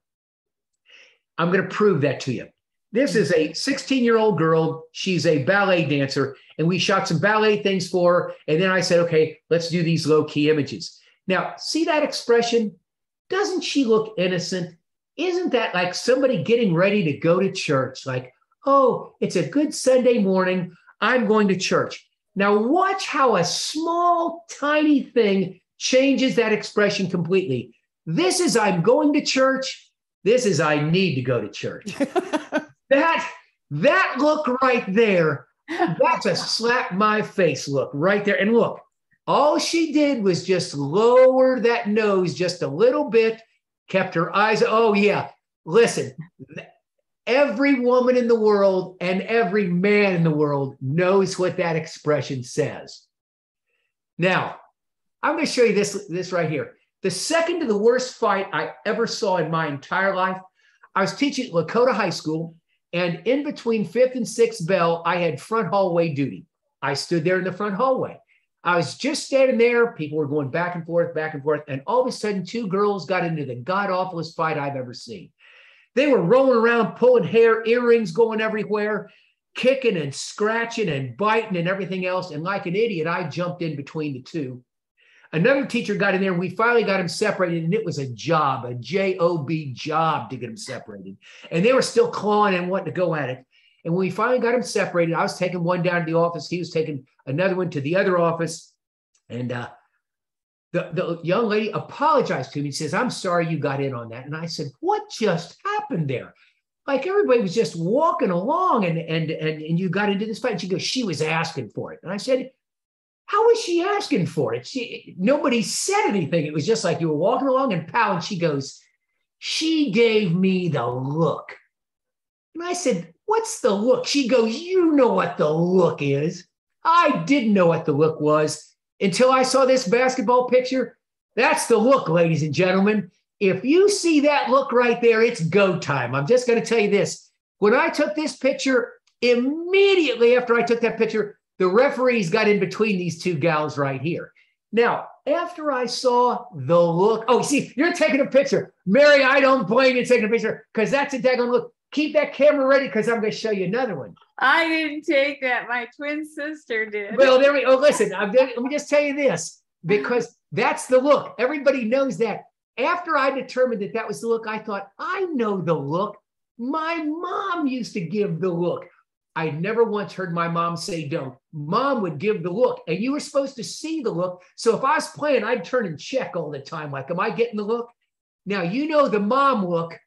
I'm going to prove that to you. This is a 16-year-old girl. She's a ballet dancer, and we shot some ballet things for her. And then I said, okay, let's do these low-key images. Now, see that expression? Doesn't she look innocent? Isn't that like somebody getting ready to go to church? Like, oh, it's a good Sunday morning. I'm going to church. Now, watch how a small, tiny thing changes that expression completely. This is I'm going to church. This is I need to go to church. That look right there, that's a slap my face look right there. And look, all she did was just lower that nose just a little bit, kept her eyes. Oh, yeah. Listen, every woman in the world and every man in the world knows what that expression says. Now, I'm going to show you this right here. The second to the worst fight I ever saw in my entire life, I was teaching at Lakota High School, and in between 5th and 6th bell, I had front hallway duty. I stood there in the front hallway. I was just standing there. People were going back and forth, and all of a sudden, two girls got into the god-awfulest fight I've ever seen. They were rolling around, pulling hair, earrings going everywhere, kicking and scratching and biting and everything else. And like an idiot, I jumped in between the two. Another teacher got in there, and we finally got them separated, and it was a job, a J-O-B job to get them separated. And they were still clawing and wanting to go at it. And when we finally got them separated, I was taking one down to the office. He was taking another one to the other office. And the young lady apologized to me. She says, I'm sorry you got in on that. And I said, what just happened there? Like everybody was just walking along and you got into this fight. And she goes, she was asking for it. And I said, how was she asking for it? Nobody said anything. It was just like you were walking along and pow. And she goes, she gave me the look. And I said, what's the look? She goes, you know what the look is. I didn't know what the look was until I saw this basketball picture. That's the look, ladies and gentlemen. If you see that look right there, it's go time. I'm just going to tell you this. When I took this picture, immediately after I took that picture, the referees got in between these two gals right here. Now, after I saw the look, oh, see, you're taking a picture. Mary, I don't blame you taking a picture because that's a daggone look. Keep that camera ready because I'm going to show you another one. I didn't take that. My twin sister did. Well, there we go. Oh, listen, let me just tell you this because that's the look. Everybody knows that. After I determined that that was the look, I thought, I know the look. My mom used to give the look. I never once heard my mom say don't. Mom would give the look, and you were supposed to see the look. So if I was playing, I'd turn and check all the time, like, am I getting the look? Now, you know the mom look.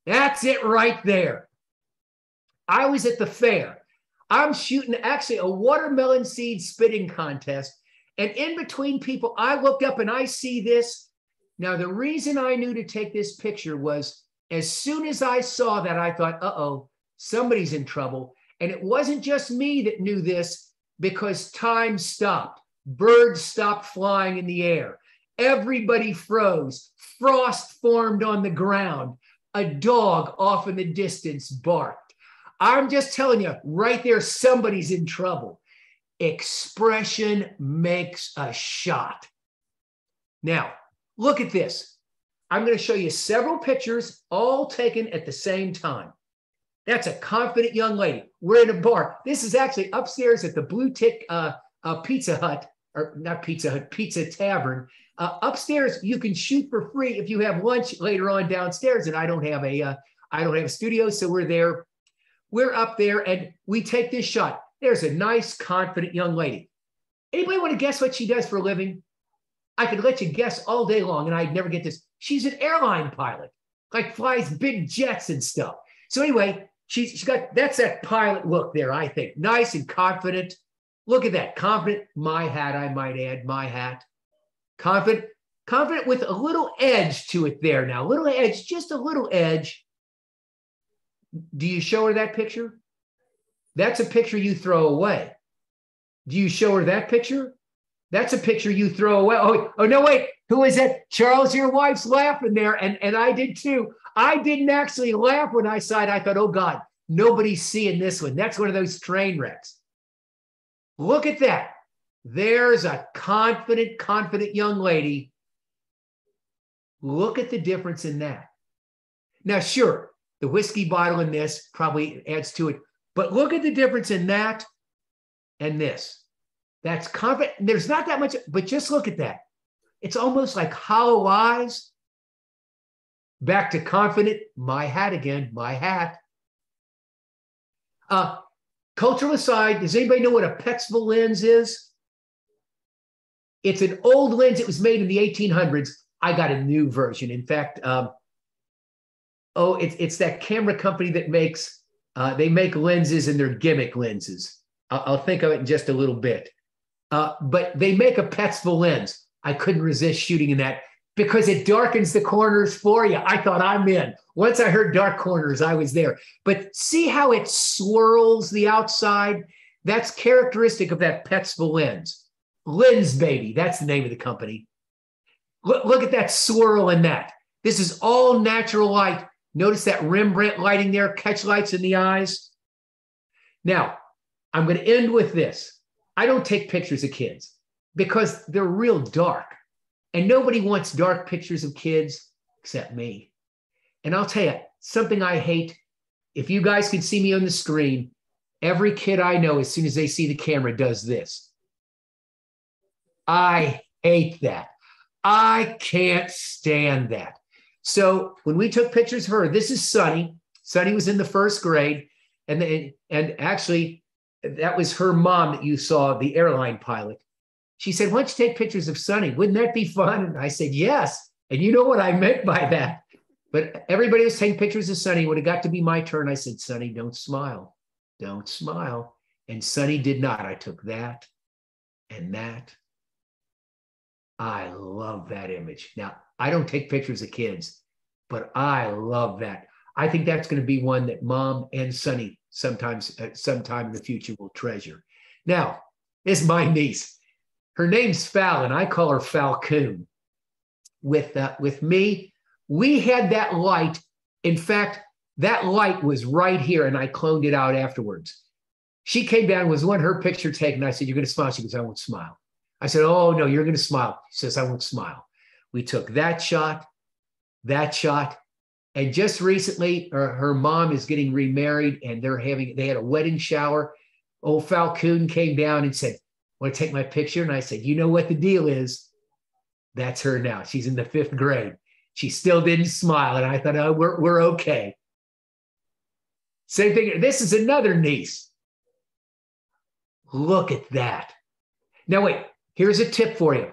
That's it right there. I was at the fair. I'm shooting actually a watermelon seed spitting contest, and in between people, I looked up and I see this. Now, the reason I knew to take this picture was as soon as I saw that, I thought, uh-oh, somebody's in trouble. And it wasn't just me that knew this because time stopped. Birds stopped flying in the air. Everybody froze. Frost formed on the ground. A dog off in the distance barked. I'm just telling you, right there, somebody's in trouble. Expression makes a shot. Now, look at this. I'm going to show you several pictures, all taken at the same time. That's a confident young lady. We're in a bar. This is actually upstairs at the Blue Tick Pizza Hut, or not Pizza Hut, Pizza Tavern. Upstairs, you can shoot for free if you have lunch later on downstairs. And I don't have a studio, so we're there. We're up there, and we take this shot. There's a nice, confident young lady. Anybody want to guess what she does for a living? I could let you guess all day long, and I'd never get this. She's an airline pilot, like flies big jets and stuff. So anyway, she's got, that's that pilot look there, I think. Nice and confident. Look at that. Confident, my hat, I might add, my hat. Confident with a little edge to it there now. A little edge, just a little edge. Do you show her that picture? That's a picture you throw away. Do you show her that picture? That's a picture you throw away. Oh no, wait. Who is it? Charles, your wife's laughing there. And I did too. I didn't actually laugh when I saw it. I thought, oh God, nobody's seeing this one. That's one of those train wrecks. Look at that. There's a confident young lady. Look at the difference in that. Now, sure, the whiskey bottle in this probably adds to it, but look at the difference in that and this. That's confident. There's not that much, but just look at that. It's almost like hollow eyes. Back to confident. My hat again, my hat. Cultural aside, does anybody know what a Petzval lens is? It's an old lens. It was made in the 1800s. I got a new version. In fact, it's that camera company that makes, they make lenses and they're gimmick lenses. I'll think of it in just a little bit. But they make a Petzval lens. I couldn't resist shooting in that because it darkens the corners for you. I thought I'm in. Once I heard dark corners, I was there. But see how it swirls the outside? That's characteristic of that Petzval lens. Lens Baby, that's the name of the company. Look at that swirl in that. This is all natural light. Notice that Rembrandt lighting there, catch lights in the eyes. Now, I'm going to end with this. I don't take pictures of kids because they're real dark. And nobody wants dark pictures of kids except me. And I'll tell you, something I hate, if you guys could see me on the screen, every kid I know, as soon as they see the camera, does this. I hate that. I can't stand that. So when we took pictures of her, this is Sunny. Sunny was in the first grade. And actually, that was her mom that you saw, the airline pilot. She said, why don't you take pictures of Sunny? Wouldn't that be fun? And I said, yes. And you know what I meant by that. But everybody was taking pictures of Sunny. When it got to be my turn, I said, Sunny, don't smile. Don't smile. And Sunny did not. I took that and that. I love that image. Now, I don't take pictures of kids, but I love that. I think that's going to be one that Mom and Sunny sometime in the future will treasure. Now, this is my niece. Her name's Fallon. I call her Falcoon. With me, we had that light. In fact, that light was right here, and I cloned it out afterwards. She came down, was one her picture taken. I said, you're going to smile? She goes, I won't smile. I said, oh, no, you're going to smile. She says, I won't smile. We took that shot, and just recently, her mom is getting remarried, and they had a wedding shower. Old Falcoon came down and said, want to take my picture? And I said, you know what the deal is? That's her now. She's in the 5th grade. She still didn't smile, and I thought, oh, we're okay. Same thing. This is another niece. Look at that. Now, wait. Here's a tip for you.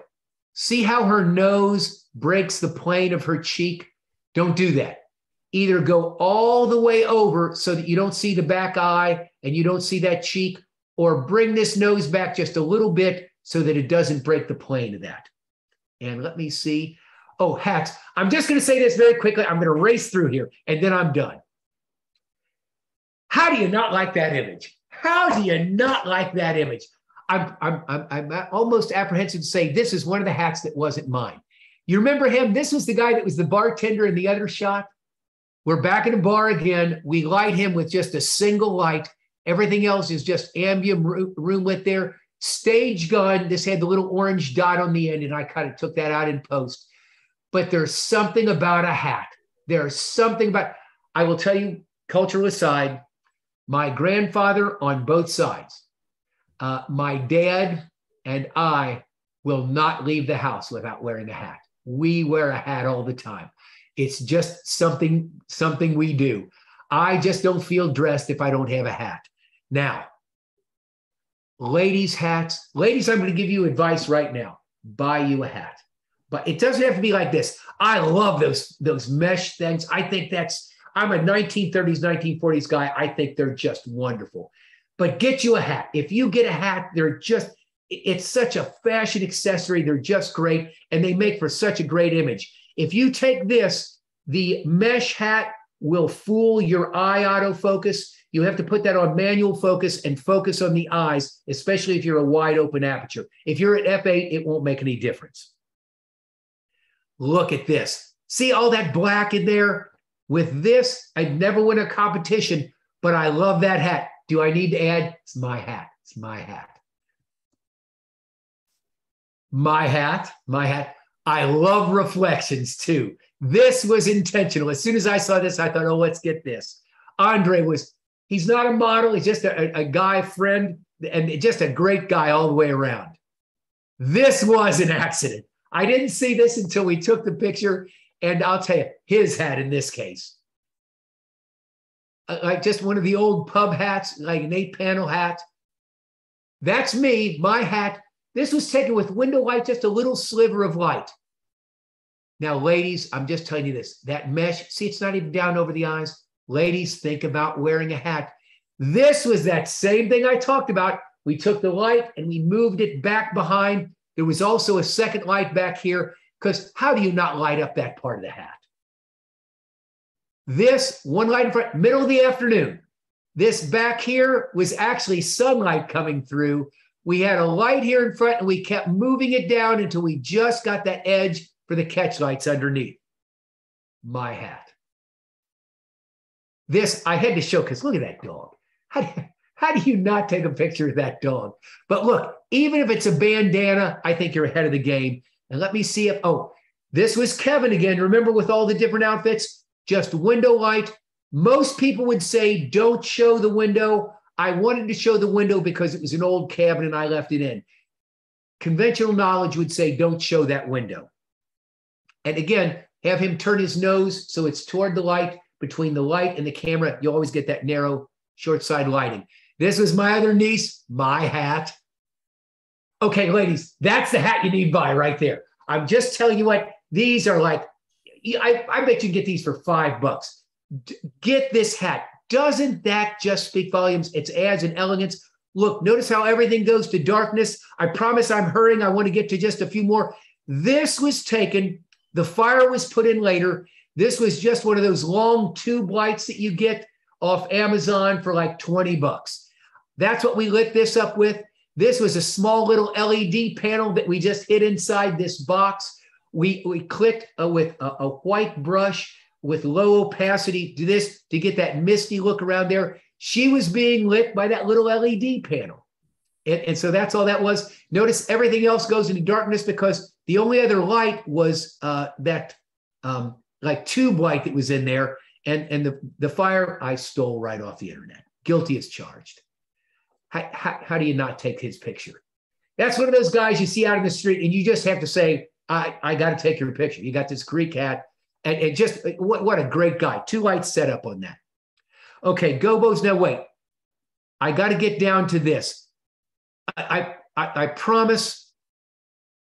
See how her nose breaks the plane of her cheek? Don't do that. Either go all the way over so that you don't see the back eye and you don't see that cheek, or bring this nose back just a little bit so that it doesn't break the plane of that. And let me see. Oh, hats. I'm just going to say this very quickly. I'm going to race through here and then I'm done. How do you not like that image? How do you not like that image? I'm almost apprehensive to say this is one of the hats that wasn't mine. You remember him? This was the guy that was the bartender in the other shot. We're back in the bar again. We light him with just a single light. Everything else is just ambient room lit there. Stage gun. This had the little orange dot on the end, and I kind of took that out in post. But there's something about a hat. There's something about, I will tell you, cultural aside, my grandfather on both sides, my dad and I will not leave the house without wearing a hat. We wear a hat all the time. It's just something we do. I just don't feel dressed if I don't have a hat. Now, ladies' hats. Ladies, I'm going to give you advice right now. Buy you a hat. But it doesn't have to be like this. I love those mesh things. I think I'm a 1930s, 1940s guy. I think they're just wonderful. But get you a hat. If you get a hat, it's such a fashion accessory. They're just great, and they make for such a great image. If you take this, the mesh hat will fool your eye autofocus. You have to put that on manual focus and focus on the eyes, especially if you're a wide open aperture. If you're at f8, it won't make any difference. Look at this. See all that black in there? With this, I'd never win a competition, but I love that hat. Do I need to add? It's my hat. It's my hat. My hat. My hat. I love reflections too. This was intentional. As soon as I saw this, I thought, oh, let's get this. Andre he's not a model. He's just a guy friend and just a great guy all the way around. This was an accident. I didn't see this until we took the picture. And I'll tell you, his hat in this case, like just one of the old pub hats, like an 8-panel hat. That's me, my hat. This was taken with window light, just a little sliver of light. Now, ladies, I'm just telling you this, that mesh, see, it's not even down over the eyes. Ladies, think about wearing a hat. This was that same thing I talked about. We took the light and we moved it back behind. There was also a second light back here, because how do you not light up that part of the hat? This one light in front, middle of the afternoon. This back here was actually sunlight coming through. We had a light here in front and we kept moving it down until we just got that edge for the catch lights underneath. My hat. This I had to show because look at that dog. How do you not take a picture of that dog? But look, even if it's a bandana, I think you're ahead of the game. And let me see if, oh, this was Kevin again. Remember with all the different outfits, just window light. Most people would say, don't show the window. I wanted to show the window because it was an old cabin and I left it in. Conventional knowledge would say, don't show that window. And again, have him turn his nose so it's toward the light. Between the light and the camera, you always get that narrow, short side lighting. This was my other niece, my hat. Okay, ladies, that's the hat you need to buy right there. I'm just telling you what, these are like, I bet you can get these for $5. Get this hat. Doesn't that just speak volumes? It's adds an elegance. Look, notice how everything goes to darkness. I promise I'm hurrying. I want to get to just a few more. This was taken. The fire was put in later. This was just one of those long tube lights that you get off Amazon for like $20. That's what we lit this up with. This was a small little LED panel that we just hid inside this box. We clicked with a white brush with low opacity to this to get that misty look around there. She was being lit by that little LED panel. And so that's all that was. Notice everything else goes into darkness because the only other light was that like tube light that was in there. And the fire I stole right off the internet. Guilty as charged. How do you not take his picture? That's one of those guys you see out in the street and you just have to say, I got to take your picture. You got this Greek hat and just what a great guy. 2 lights set up on that. Okay, Gobos. Now wait, I got to get down to this. I promise.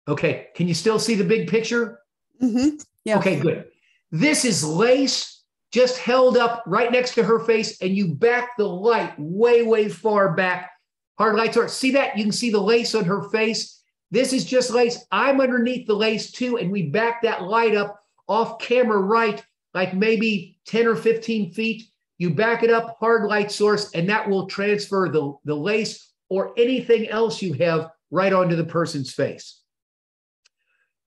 Okay, can you still see the big picture? Mm-hmm. Yeah. Okay, good. This is lace just held up right next to her face, and you back the light way, way far back. Hard light source. See that? You can see the lace on her face. This is just lace. I'm underneath the lace too, and we back that light up off camera right, like maybe 10 or 15 feet. You back it up, hard light source, and that will transfer the lace or anything else you have right onto the person's face.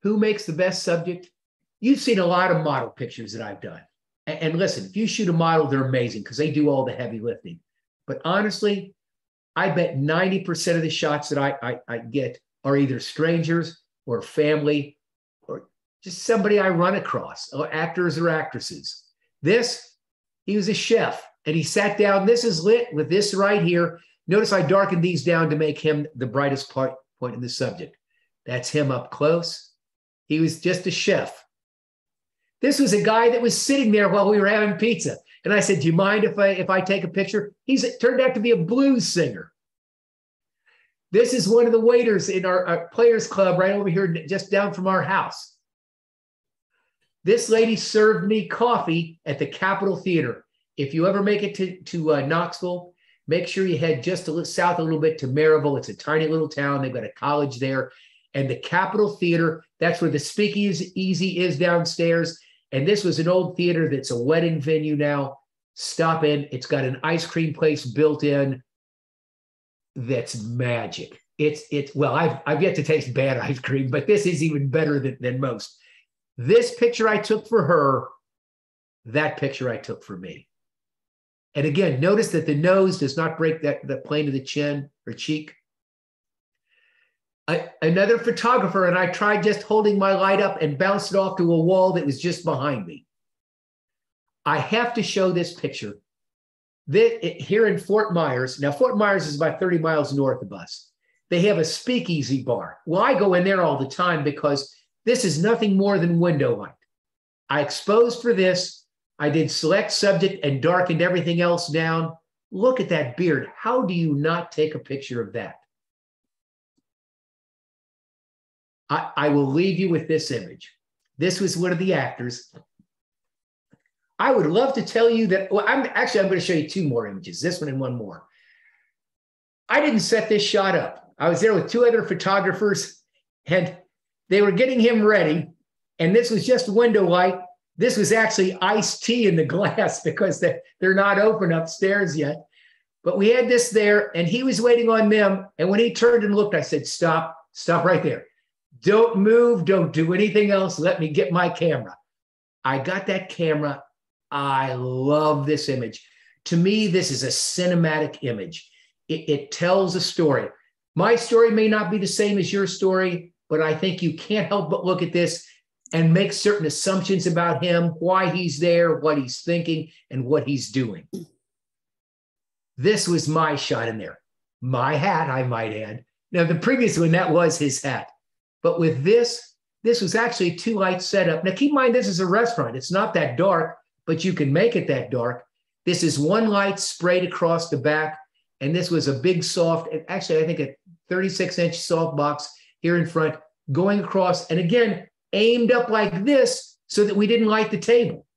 Who makes the best subject? You've seen a lot of model pictures that I've done. And listen, if you shoot a model, they're amazing because they do all the heavy lifting. But honestly, I bet 90% of the shots that I get are either strangers or family or just somebody I run across, or actors or actresses. This, he was a chef and he sat down. This is lit with this right here. Notice I darkened these down to make him the brightest point in the subject. That's him up close. He was just a chef. This was a guy that was sitting there while we were having pizza. And I said, do you mind if I take a picture? It turned out to be a blues singer. This is one of the waiters in our players club right over here, just down from our house. This lady served me coffee at the Capitol Theater. If you ever make it to Knoxville, make sure you head just a little south a little bit to Maryville. It's a tiny little town. They've got a college there. And the Capitol Theater, that's where the speakeasy is downstairs. And this was an old theater that's a wedding venue now. Stop in. It's got an ice cream place built in. That's magic. Well, I've yet to taste bad ice cream, but this is even better than most. This picture I took for her, that picture I took for me. And again, notice that the nose does not break the plane of the chin or cheek. Another photographer, and I tried just holding my light up and bounced it off to a wall that was just behind me. I have to show this picture. Here in Fort Myers, now Fort Myers is about 30 miles north of us. They have a speakeasy bar. Well, I go in there all the time because this is nothing more than window light. I exposed for this. I did select subject and darkened everything else down. Look at that beard. How do you not take a picture of that? I will leave you with this image. This was one of the actors. I would love to tell you that, well, I'm going to show you two more images, this one and one more. I didn't set this shot up. I was there with two other photographers and they were getting him ready. And this was just window light. This was actually iced tea in the glass because they're not open upstairs yet. But we had this there and he was waiting on them. And when he turned and looked, I said, stop right there. Don't move. Don't do anything else. Let me get my camera. I got that camera. I love this image. To me, this is a cinematic image. It tells a story. My story may not be the same as your story, but I think you can't help but look at this and make certain assumptions about him, why he's there, what he's thinking, and what he's doing. This was my shot in there. My hat, I might add. Now, the previous one, that was his hat. But with this was actually a two-light setup. Now, keep in mind, this is a restaurant. It's not that dark, but you can make it that dark. This is one light sprayed across the back. And this was a big soft, actually, I think a 36-inch soft box here in front going across. And again, aimed up like this so that we didn't light the table.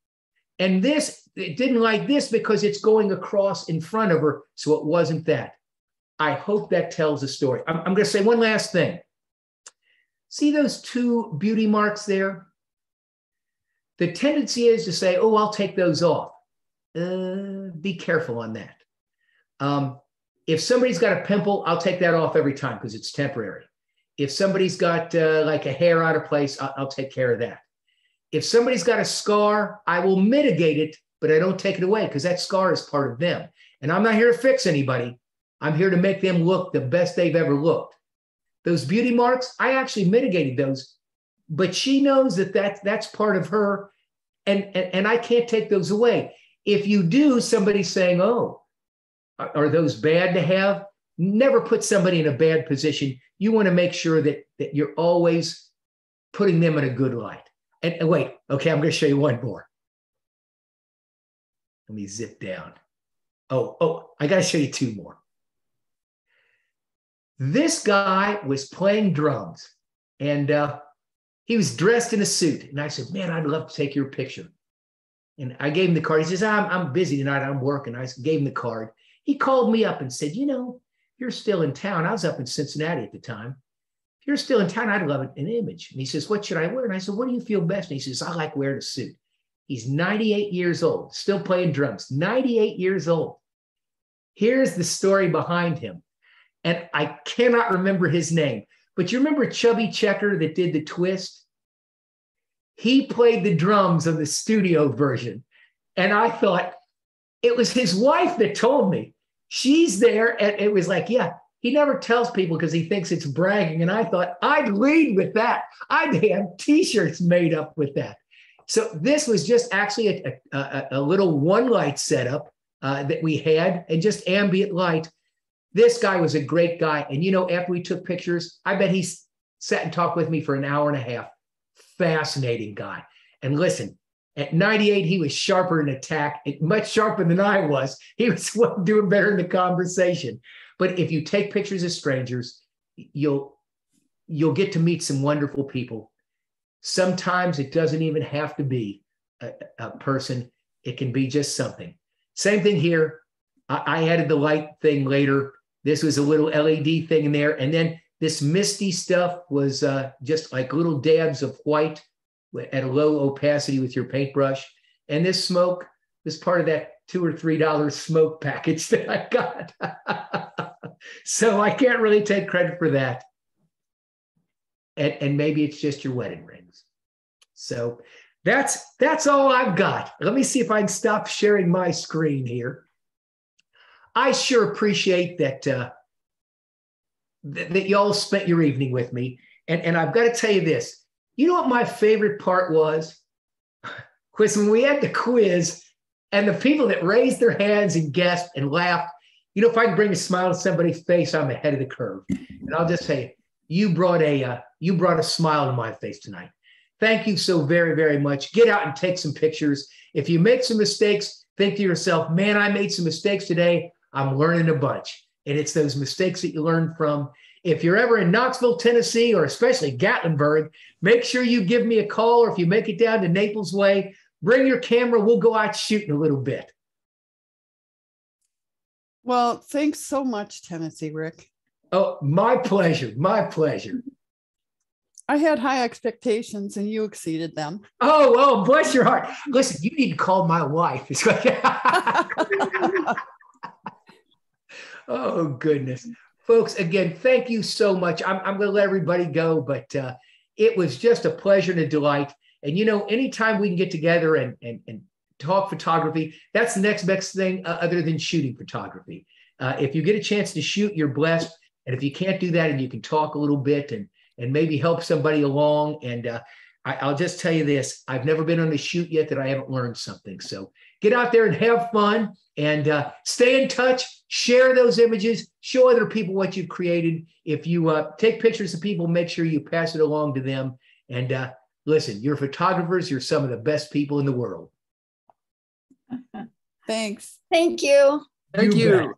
And this, it didn't light this because it's going across in front of her. So it wasn't that. I hope that tells a story. I'm going to say one last thing. See those two beauty marks there? The tendency is to say, oh, I'll take those off. Be careful on that. If somebody's got a pimple, I'll take that off every time because it's temporary. If somebody's got like a hair out of place, I'll take care of that. If somebody's got a scar, I will mitigate it, but I don't take it away because that scar is part of them. And I'm not here to fix anybody. I'm here to make them look the best they've ever looked. Those beauty marks, I actually mitigated those, but she knows that that's part of her, and I can't take those away. If you do, somebody's saying, oh, are those bad to have? Never put somebody in a bad position. You want to make sure that you're always putting them in a good light. And wait, okay, I'm going to show you one more. Let me zip down. Oh, I got to show you two more. This guy was playing drums and he was dressed in a suit. And I said, man, I'd love to take your picture. And I gave him the card. He says, I'm busy tonight. I'm working. I gave him the card. He called me up and said, you know, you're still in town. I was up in Cincinnati at the time. If you're still in town, I'd love an image. And he says, what should I wear? And I said, what do you feel best? And he says, I like wearing a suit. He's 98 years old, still playing drums, 98 years old. Here's the story behind him. And I cannot remember his name, but you remember Chubby Checker that did the twist? He played the drums on the studio version. And I thought, it was his wife that told me. She's there. And it was like, yeah, he never tells people because he thinks it's bragging. And I thought, I'd lead with that. I'd have T-shirts made up with that. So this was just actually a little one light setup that we had and just ambient light. This guy was a great guy. And, you know, after we took pictures, I bet he sat and talked with me for an hour and a half. Fascinating guy. And listen, at 98, he was sharper in attack, much sharper than I was. He was doing better in the conversation. But if you take pictures of strangers, you'll get to meet some wonderful people. Sometimes it doesn't even have to be a person. It can be just something. Same thing here. I added the light thing later. This was a little LED thing in there. And then this misty stuff was just like little dabs of white at a low opacity with your paintbrush. And this smoke was part of that $2 or $3 smoke package that I got. So I can't really take credit for that. And maybe it's just your wedding rings. So that's all I've got. Let me see if I can stop sharing my screen here. I sure appreciate that that y'all spent your evening with me. And I've got to tell you this. You know what my favorite part was? Because when we had the quiz and the people that raised their hands and gasped and laughed, you know, if I can bring a smile to somebody's face, I'm ahead of the curve. And I'll just say, you brought a smile to my face tonight. Thank you so very, very much. Get out and take some pictures. If you make some mistakes, think to yourself, man, I made some mistakes today. I'm learning a bunch. And it's those mistakes that you learn from. If you're ever in Knoxville, Tennessee, or especially Gatlinburg, make sure you give me a call, or if you make it down to Naples Way, bring your camera. We'll go out shooting a little bit. Well, thanks so much, Tennessee Rick. Oh, my pleasure. My pleasure. I had high expectations and you exceeded them. Oh, bless your heart. Listen, you need to call my wife. It's like, oh, goodness. Folks, again, thank you so much. I'm going to let everybody go, but it was just a pleasure and a delight. And, you know, anytime we can get together and talk photography, that's the next best thing other than shooting photography. If you get a chance to shoot, you're blessed. And if you can't do that and you can talk a little bit and maybe help somebody along. And I'll just tell you this, I've never been on a shoot yet that I haven't learned something. So get out there and have fun and stay in touch, share those images, show other people what you've created. If you take pictures of people, make sure you pass it along to them. And listen, you're photographers, you're some of the best people in the world. Thanks. Thank you. Thank you.